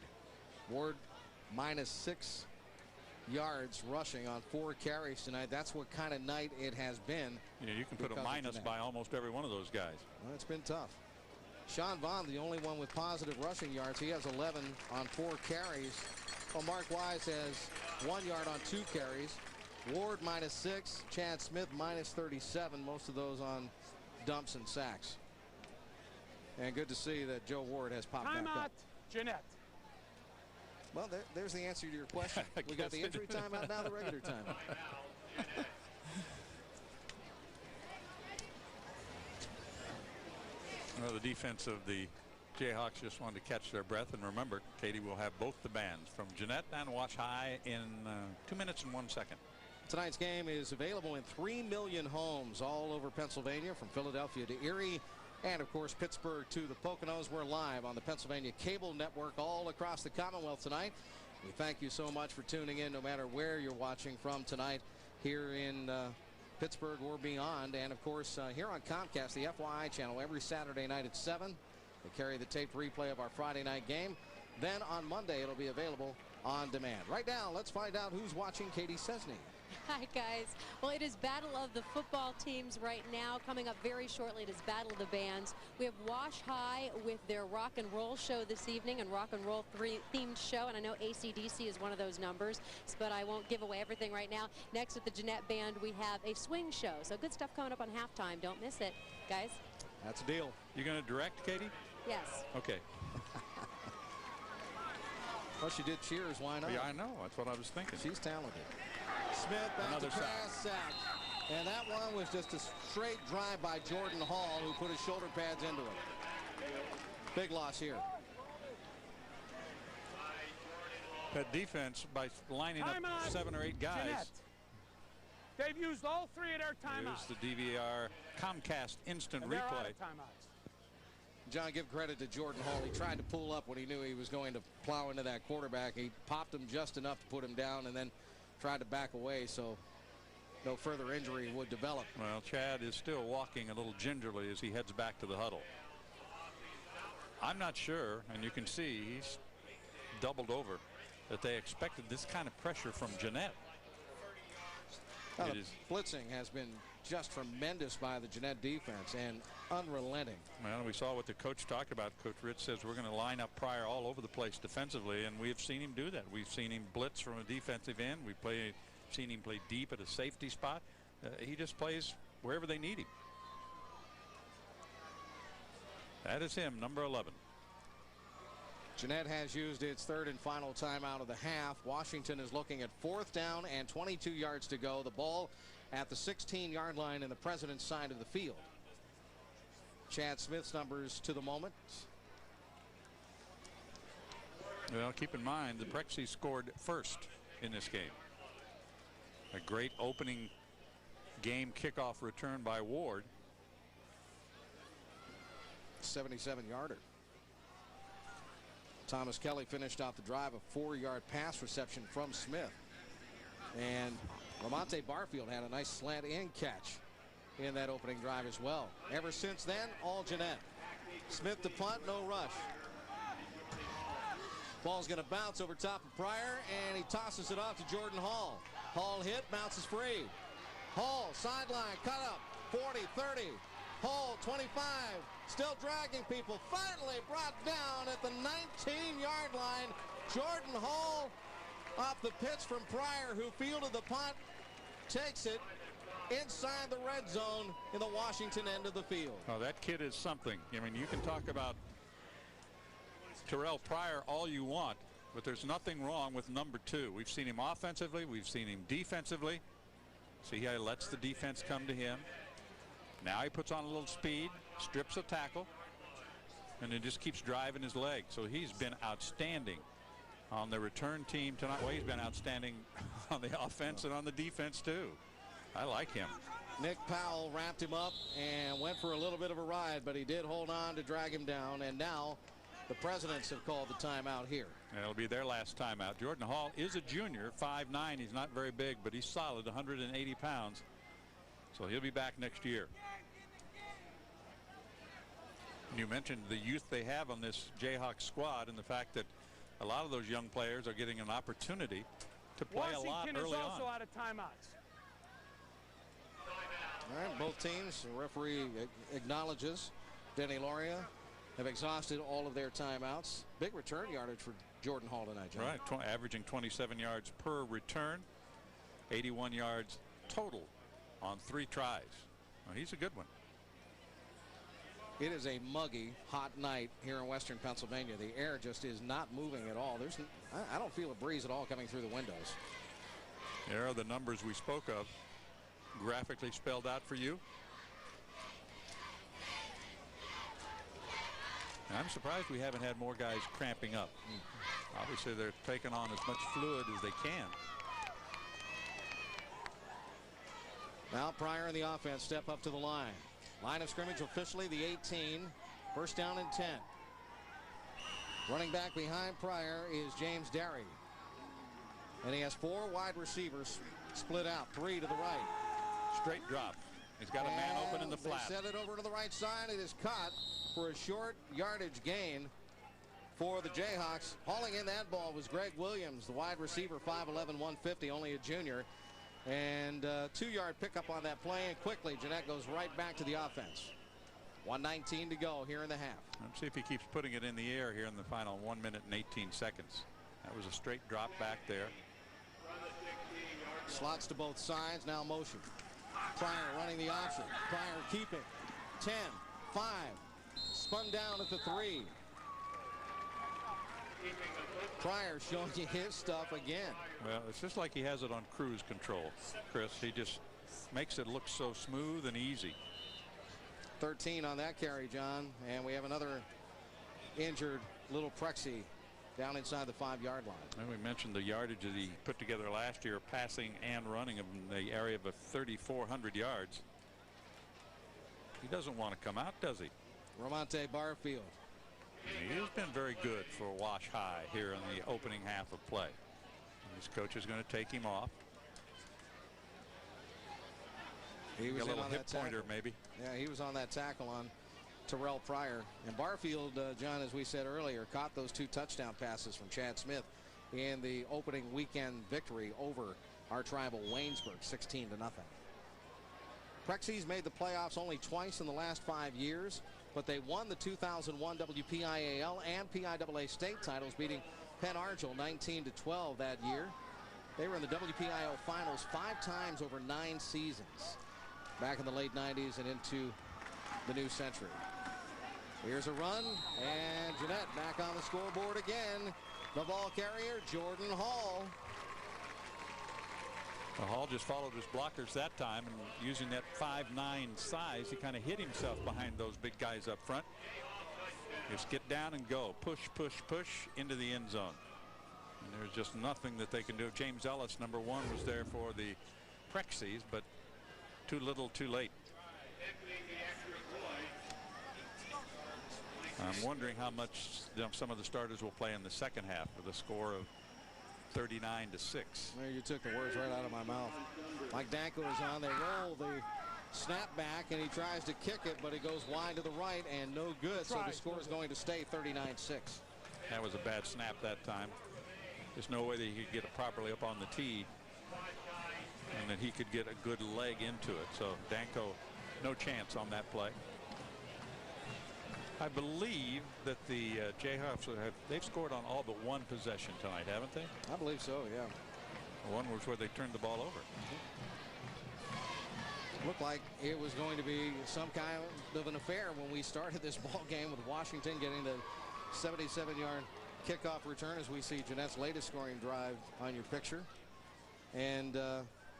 Ward -6 yards rushing on 4 carries tonight. That's what kind of night it has been. Yeah, you can put a minus by almost every one of those guys. Well, it's been tough. Sean Vaughn, the only one with positive rushing yards. He has 11 on 4 carries. Well, Mark Wise has 1 yard on 2 carries. Ward -6. Chad Smith -37. Most of those on dumps and sacks. And good to see that Joe Ward has popped back Timeout, up. Jeanette. Well, there's the answer to your question. We got the injury timeout, now the regular timeout. Well, the defense of the Jayhawks just wanted to catch their breath. And remember, Katie will have both the bands from Jeanette and Wash High in 2 minutes and 1 second. Tonight's game is available in 3 million homes all over Pennsylvania, from Philadelphia to Erie, and of course Pittsburgh to the Poconos. We're live on the Pennsylvania Cable Network all across the Commonwealth tonight. We thank you so much for tuning in, no matter where you're watching from tonight, here in Pittsburgh or beyond. And of course here on Comcast, the FYI channel, every Saturday night at 7. They carry the taped replay of our Friday night game. Then on Monday it'll be available on demand. Right now, let's find out who's watching Katie Cesny. Hi, guys. Well, it is Battle of the Football Teams right now. Coming up very shortly, it is Battle of the Bands. We have Wash High with their rock and roll show this evening, and rock and roll themed show. And I know AC/DC is one of those numbers, but I won't give away everything right now. Next at the Jeanette Band, we have a swing show. So good stuff coming up on halftime. Don't miss it, guys. That's a deal. You going to direct, Katie? Yes. Okay. Well, she did Cheers. Why not? Yeah, I know. That's what I was thinking. She's talented. Smith back Another to pass, sack. And that one was just a straight drive by Jordan Hall, who put his shoulder pads into it. Big loss here. That defense, by lining up 7 or 8 guys. Jeanette. They've used all 3 of their timeouts. Here's the DVR Comcast instant And they're out replay. of timeouts. John, give credit to Jordan Hall. He tried to pull up when he knew he was going to plow into that quarterback. He popped him just enough to put him down and then tried to back away so no further injury would develop. Well, Chad is still walking a little gingerly as he heads back to the huddle. I'm not sure, and you can see he's doubled over, that they expected this kind of pressure from Jeanette. Now, the blitzing has been just tremendous by the Jeanette defense and unrelenting. Well, we saw what the coach talked about. Coach Rich says we're going to line up Pryor all over the place defensively, and we've seen him do that. We've seen him blitz from a defensive end. We've seen him play deep at a safety spot. He just plays wherever they need him. That is him, number 11. Jeanette has used its 3rd and final timeout of the half. Washington is looking at 4th down and 22 yards to go. The ball at the 16-yard line in the President's side of the field. Chad Smith's numbers to the moment. Well, keep in mind the Prexy scored first in this game. A great opening game kickoff return by Ward. 77-yarder. Thomas Kelly finished off the drive, a 4-yard pass reception from Smith. And Lamonte Barfield had a nice slant in catch in that opening drive as well. Ever since then, all Jeanette. Smith to punt, no rush. Ball's going to bounce over top of Pryor, and he tosses it off to Jordan Hall. Hall hit, bounces free. Hall, sideline, cut up, 40, 30. Hall, 25, still dragging people. Finally brought down at the 19-yard line. Jordan Hall off the pitch from Pryor, who fielded the punt, takes it inside the red zone in the Washington end of the field. Oh, that kid is something. I mean, you can talk about Terrell Pryor all you want, but there's nothing wrong with number 2. We've seen him offensively. We've seen him defensively. See how he lets the defense come to him. Now he puts on a little speed, strips a tackle, and it just keeps driving his leg. So he's been outstanding on the return team tonight. Well, he's been outstanding on the offense and on the defense too. I like him. Nick Powell wrapped him up and went for a little bit of a ride, but he did hold on to drag him down. And now the Presidents have called the timeout here. It'll be their last timeout. Jordan Hall is a junior, 5'9". He's not very big, but he's solid, 180 pounds. So he'll be back next year. You mentioned the youth they have on this Jayhawks squad and the fact that a lot of those young players are getting an opportunity to play a lot Washington early is also on. out of timeouts. All right, both teams, the referee acknowledges Denny Loria have exhausted all of their timeouts. Big return yardage for Jordan Hall tonight, John. Right, averaging 27 yards per return, 81 yards total on 3 tries. Well, he's a good one. It is a muggy, hot night here in Western Pennsylvania. The air just is not moving at all. I don't feel a breeze at all coming through the windows. There are the numbers we spoke of, graphically spelled out for you. And I'm surprised we haven't had more guys cramping up. Obviously, they're taking on as much fluid as they can. Now Pryor and the offense step up to the line. Line of scrimmage officially the 18. First down and 10. Running back behind Pryor is James Derry. And he has 4 wide receivers split out, 3 to the right. Straight drop. He's got a man open in the flat. They set it over to the right side. It is caught for a short yardage gain for the Jayhawks. Hauling in that ball was Greg Williams, the wide receiver, 5'11", 150, only a junior. And 2-yard pickup on that play, and quickly Jeanette goes right back to the offense. 1:19 to go here in the half. Let's see if he keeps putting it in the air here in the final 1 minute and 18 seconds. That was a straight drop back there. Slots to both sides, now motion. Pryor running the option. Pryor keeping. 10, 5. Spun down at the 3. Pryor showing you his stuff again. Well, it's just like he has it on cruise control, Chris. He just makes it look so smooth and easy. 13 on that carry, John. And we have another injured little Prexy down inside the 5-yard line. And we mentioned the yardage that he put together last year, passing and running in the area of 3,400 yards. He doesn't want to come out, does he? Ramonte Barfield. He's been very good for Wash High here in the opening half of play. And his coach is going to take him off. He was a little on hip that pointer, tackle. maybe. Yeah, he was on that tackle on Terrell Pryor. And Barfield, John, as we said earlier, caught those 2 touchdown passes from Chad Smith in the opening weekend victory over our rival Waynesburg, 16-0. Prexy's made the playoffs only twice in the last 5 years, but they won the 2001 WPIAL and PIAA state titles, beating Penn Argyle 19-12 that year. They were in the WPIAL finals 5 times over 9 seasons back in the late 90s and into the new century. Here's a run, and Jeanette back on the scoreboard again. The ball carrier, Jordan Hall. Well, Hall just followed his blockers that time, and using that 5'9" size, he kind of hit himself behind those big guys up front. Just get down and go. Push, push, push into the end zone. And there's just nothing that they can do. James Ellis, number 1, was there for the Prexys, but too little, too late. I'm wondering how much some of the starters will play in the second half with a score of 39-6. Well, you took the words right out of my mouth. Mike Danko is on. They roll the snap back, and he tries to kick it, but it goes wide to the right and no good. So the score is going to stay 39-6. That was a bad snap that time. There's no way that he could get it properly up on the tee and that he could get a good leg into it. So Danko, no chance on that play. I believe that the Jayhawks they've scored on all but 1 possession tonight, haven't they? I believe so, yeah. One was where they turned the ball over. Looked like it was going to be some kind of an affair when we started this ball game, with Washington getting the 77-yard kickoff return as we see Jeanette's latest scoring drive on your picture. And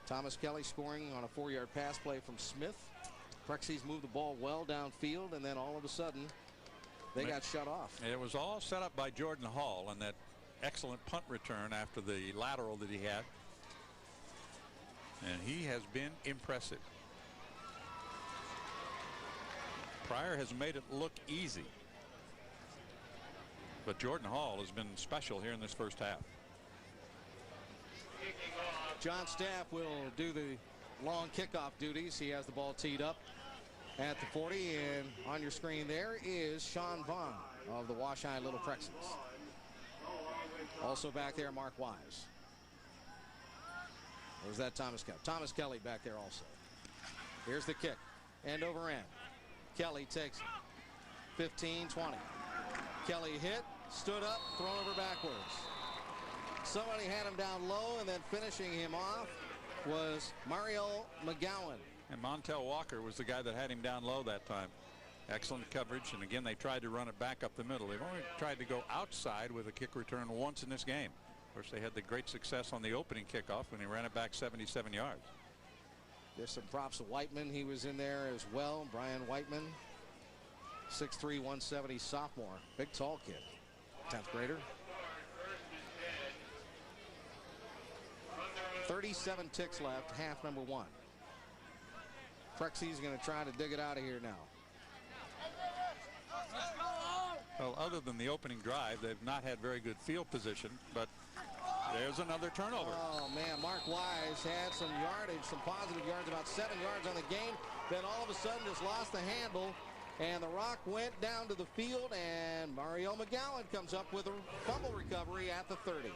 Thomas Kelly scoring on a 4-yard pass play from Smith. Prexy's moved the ball well downfield, and then all of a sudden they got shut off. It was all set up by Jordan Hall on that excellent punt return after the lateral that he had. And he has been impressive. Pryor has made it look easy. But Jordan Hall has been special here in this first half. John Staff will do the long kickoff duties. He has the ball teed up at the 40, and on your screen there is Sean Vaughn of the Wash High Little Prexies. Also back there, Mark Wise. Or is that Thomas Kelly? Thomas Kelly back there also. Here's the kick. End over end. Kelly takes it. 15, 20. Kelly hit, stood up, thrown over backwards. Somebody had him down low, and then finishing him off was Mario McGowan. And Montel Walker was the guy that had him down low that time. Excellent coverage, and again they tried to run it back up the middle. They've only tried to go outside with a kick return once in this game. Of course, they had the great success on the opening kickoff when he ran it back 77 yards. There's some props to Whiteman. He was in there as well. Brian Whiteman, 6'3", 170 sophomore. Big tall kid. 10th grader. 37 ticks left, half number 1. Prexy's going to try to dig it out of here now. Well, other than the opening drive, they've not had very good field position, but there's another turnover. Oh, man, Mark Wise had some yardage, some positive yards, about 7 yards on the game. Then all of a sudden just lost the handle, and the rock went down to the field, and Mario McGowan comes up with a fumble recovery at the 30.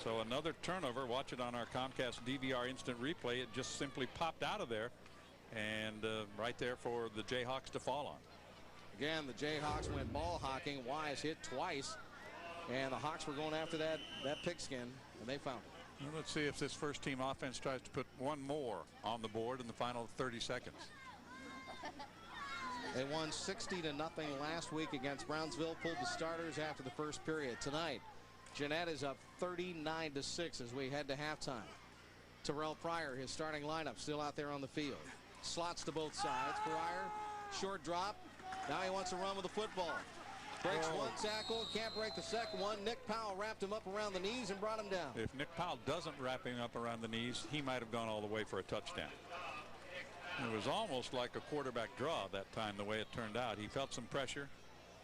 So another turnover. Watch it on our Comcast DVR instant replay. It just simply popped out of there, and right there for the Jayhawks to fall on. Again, the Jayhawks went ball hawking. Wise hit twice, and the Hawks were going after that pigskin, and they found it. Well, let's see if this first team offense tries to put one more on the board in the final 30 seconds. They won 60-0 last week against Brownsville. Pulled the starters after the first period. Tonight, Jeanette is up 39-6 as we head to halftime. Terrell Pryor, his starting lineup, still out there on the field. Slots to both sides. Pryor, short drop. Now he wants to run with the football. Breaks one tackle, can't break the second one. Nick Powell wrapped him up around the knees and brought him down. If Nick Powell doesn't wrap him up around the knees, he might have gone all the way for a touchdown. It was almost like a quarterback draw that time, the way it turned out. He felt some pressure,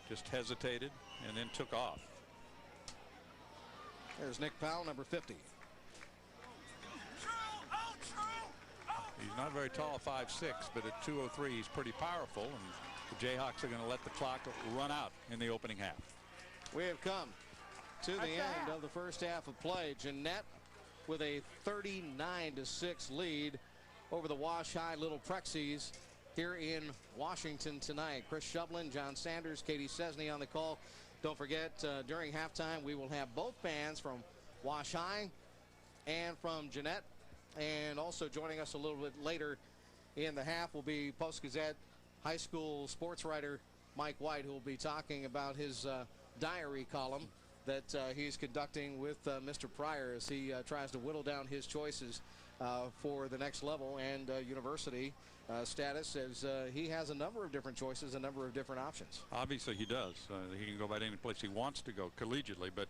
just hesitated, and then took off. There's Nick Powell, number 50. He's not very tall, 5'6", but at 203, he's pretty powerful, and the Jayhawks are going to let the clock run out in the opening half. We have come to the end of the first half of play. Jeanette with a 39-6 lead over the Wash High Little Prexies here in Washington tonight. Chris Shovlin, John Sanders, Katie Cesney on the call. Don't forget, during halftime, we will have both bands from Wash High and from Jeanette. And also joining us a little bit later in the half will be Post-Gazette high school sports writer Mike White, who will be talking about his diary column that he's conducting with Mr. Pryor as he tries to whittle down his choices for the next level and university status, as he has a number of different choices, a number of different options. Obviously he does. He can go about any place he wants to go collegiately, but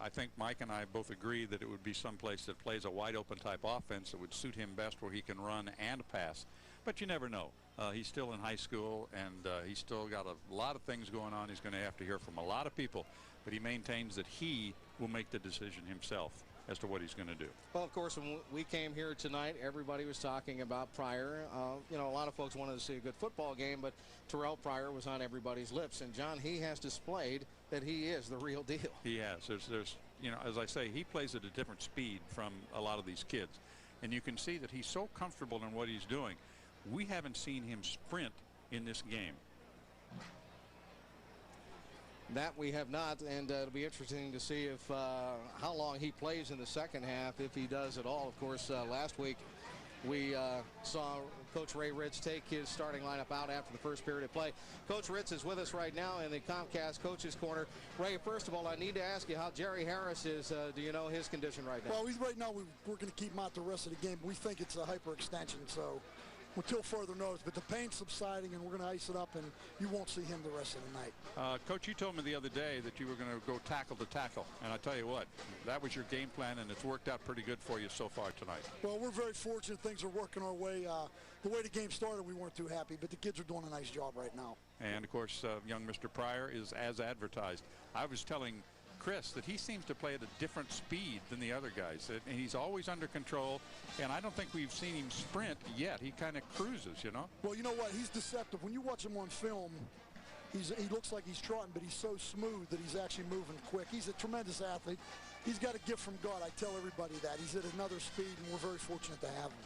I think Mike and I both agree that it would be some place that plays a wide open type offense that would suit him best, where he can run and pass. But you never know. He's still in high school, and he's still got a lot of things going on. He's going to have to hear from a lot of people, but he maintains that he will make the decision himself as to what he's going to do. Well, of course, when we came here tonight, everybody was talking about Pryor. You know, a lot of folks wanted to see a good football game, but Terrell Pryor was on everybody's lips. And, John, he has displayed that he is the real deal. He has. There's you know, as I say, he plays at a different speed from a lot of these kids. And you can see that he's so comfortable in what he's doing. We haven't seen him sprint in this game. That we have not, and it'll be interesting to see if how long he plays in the second half, if he does at all. Of course, last week we saw Coach Ray Ritz take his starting lineup out after the first period of play. Coach Ritz is with us right now in the Comcast Coaches Corner. Ray, first of all, I need to ask you how Jerry Harris is. Do you know his condition right now? Well, right now we're going to keep him out the rest of the game. We think it's a hyperextension, so until further notice. But the pain's subsiding, and we're going to ice it up, and you won't see him the rest of the night. Coach, you told me the other day that you were going to go tackle to tackle, and I tell you what, that was your game plan, and it's worked out pretty good for you so far tonight. Well, we're very fortunate. Things are working our way. The way the game started, we weren't too happy, but the kids are doing a nice job right now. And, of course, young Mr. Pryor is as advertised. I was telling Chris that he seems to play at a different speed than the other guys, and he's always under control, and I don't think we've seen him sprint yet. He kind of cruises, you know. Well, you know what, he's deceptive. When you watch him on film, he looks like he's trotting, but he's so smooth that he's actually moving quick. He's a tremendous athlete. He's got a gift from God. I tell everybody that. He's at another speed, and we're very fortunate to have him.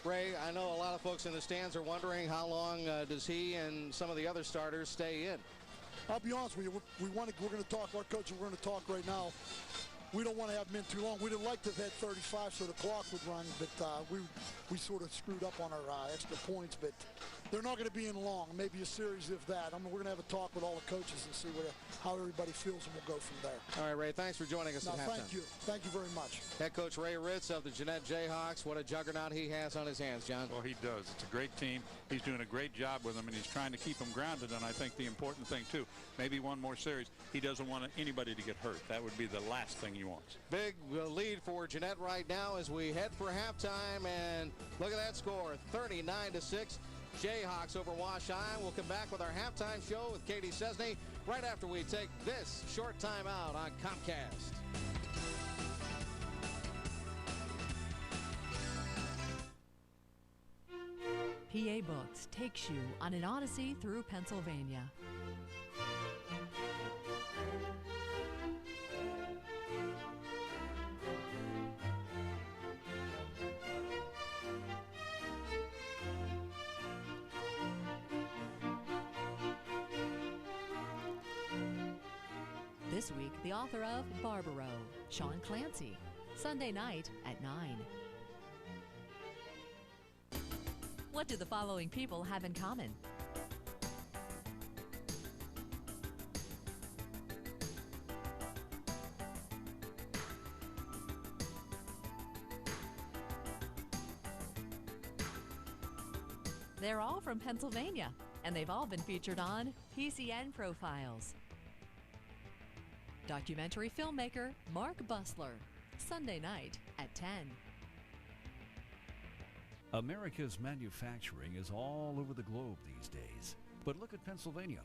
Ray, I know a lot of folks in the stands are wondering how long does he and some of the other starters stay in. I'll be honest with you, we're going to talk, our coach, and we're going to talk right now. We don't want to have them in too long. We'd have liked to have had 35 so the clock would run, but we sort of screwed up on our extra points, but they're not going to be in long. Maybe a series if that. I mean, we're going to have a talk with all the coaches and see how everybody feels, and we'll go from there. All right, Ray, thanks for joining us at halftime. Thank you. Thank you very much. Head coach Ray Ritz of the Jeanette Jayhawks. What a juggernaut he has on his hands, John. Well, he does. It's a great team. He's doing a great job with them, and he's trying to keep them grounded, and I think the important thing, too, maybe one more series, he doesn't want anybody to get hurt. That would be the last thing he wants. Big lead for Jeanette right now as we head for halftime, and look at that score, 39-6. Jayhawks over Wash High. We'll come back with our halftime show with Katie Cesney right after we take this short time out on Comcast. PA Books takes you on an odyssey through Pennsylvania. This week, the author of Barbaro, Sean Clancy, Sunday night at 9. What do the following people have in common? They're all from Pennsylvania, and they've all been featured on PCN Profiles. Documentary filmmaker Mark Busler, Sunday night at 10. America's manufacturing is all over the globe these days. But look at Pennsylvania.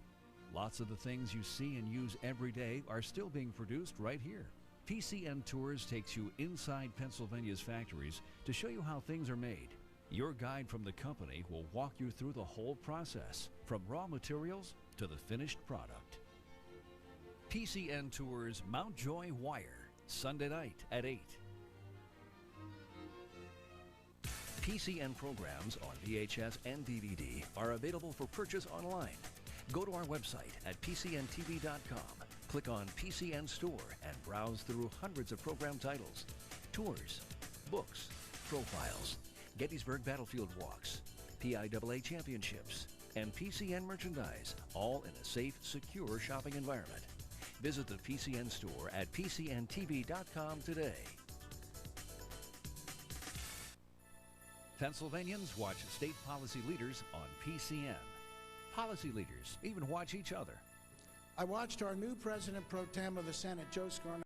Lots of the things you see and use every day are still being produced right here. PCN Tours takes you inside Pennsylvania's factories to show you how things are made. Your guide from the company will walk you through the whole process, from raw materials to the finished product. PCN Tours Mountjoy Wire, Sunday night at 8. PCN programs on VHS and DVD are available for purchase online. Go to our website at PCNTV.com, click on PCN Store, and browse through hundreds of program titles, tours, books, profiles, Gettysburg Battlefield Walks, PIAA Championships, and PCN merchandise, all in a safe, secure shopping environment. Visit the PCN store at PCNTV.com today. Pennsylvanians watch state policy leaders on PCN. Policy leaders even watch each other. I watched our new President Pro Tem of the Senate, Joe Scarnati.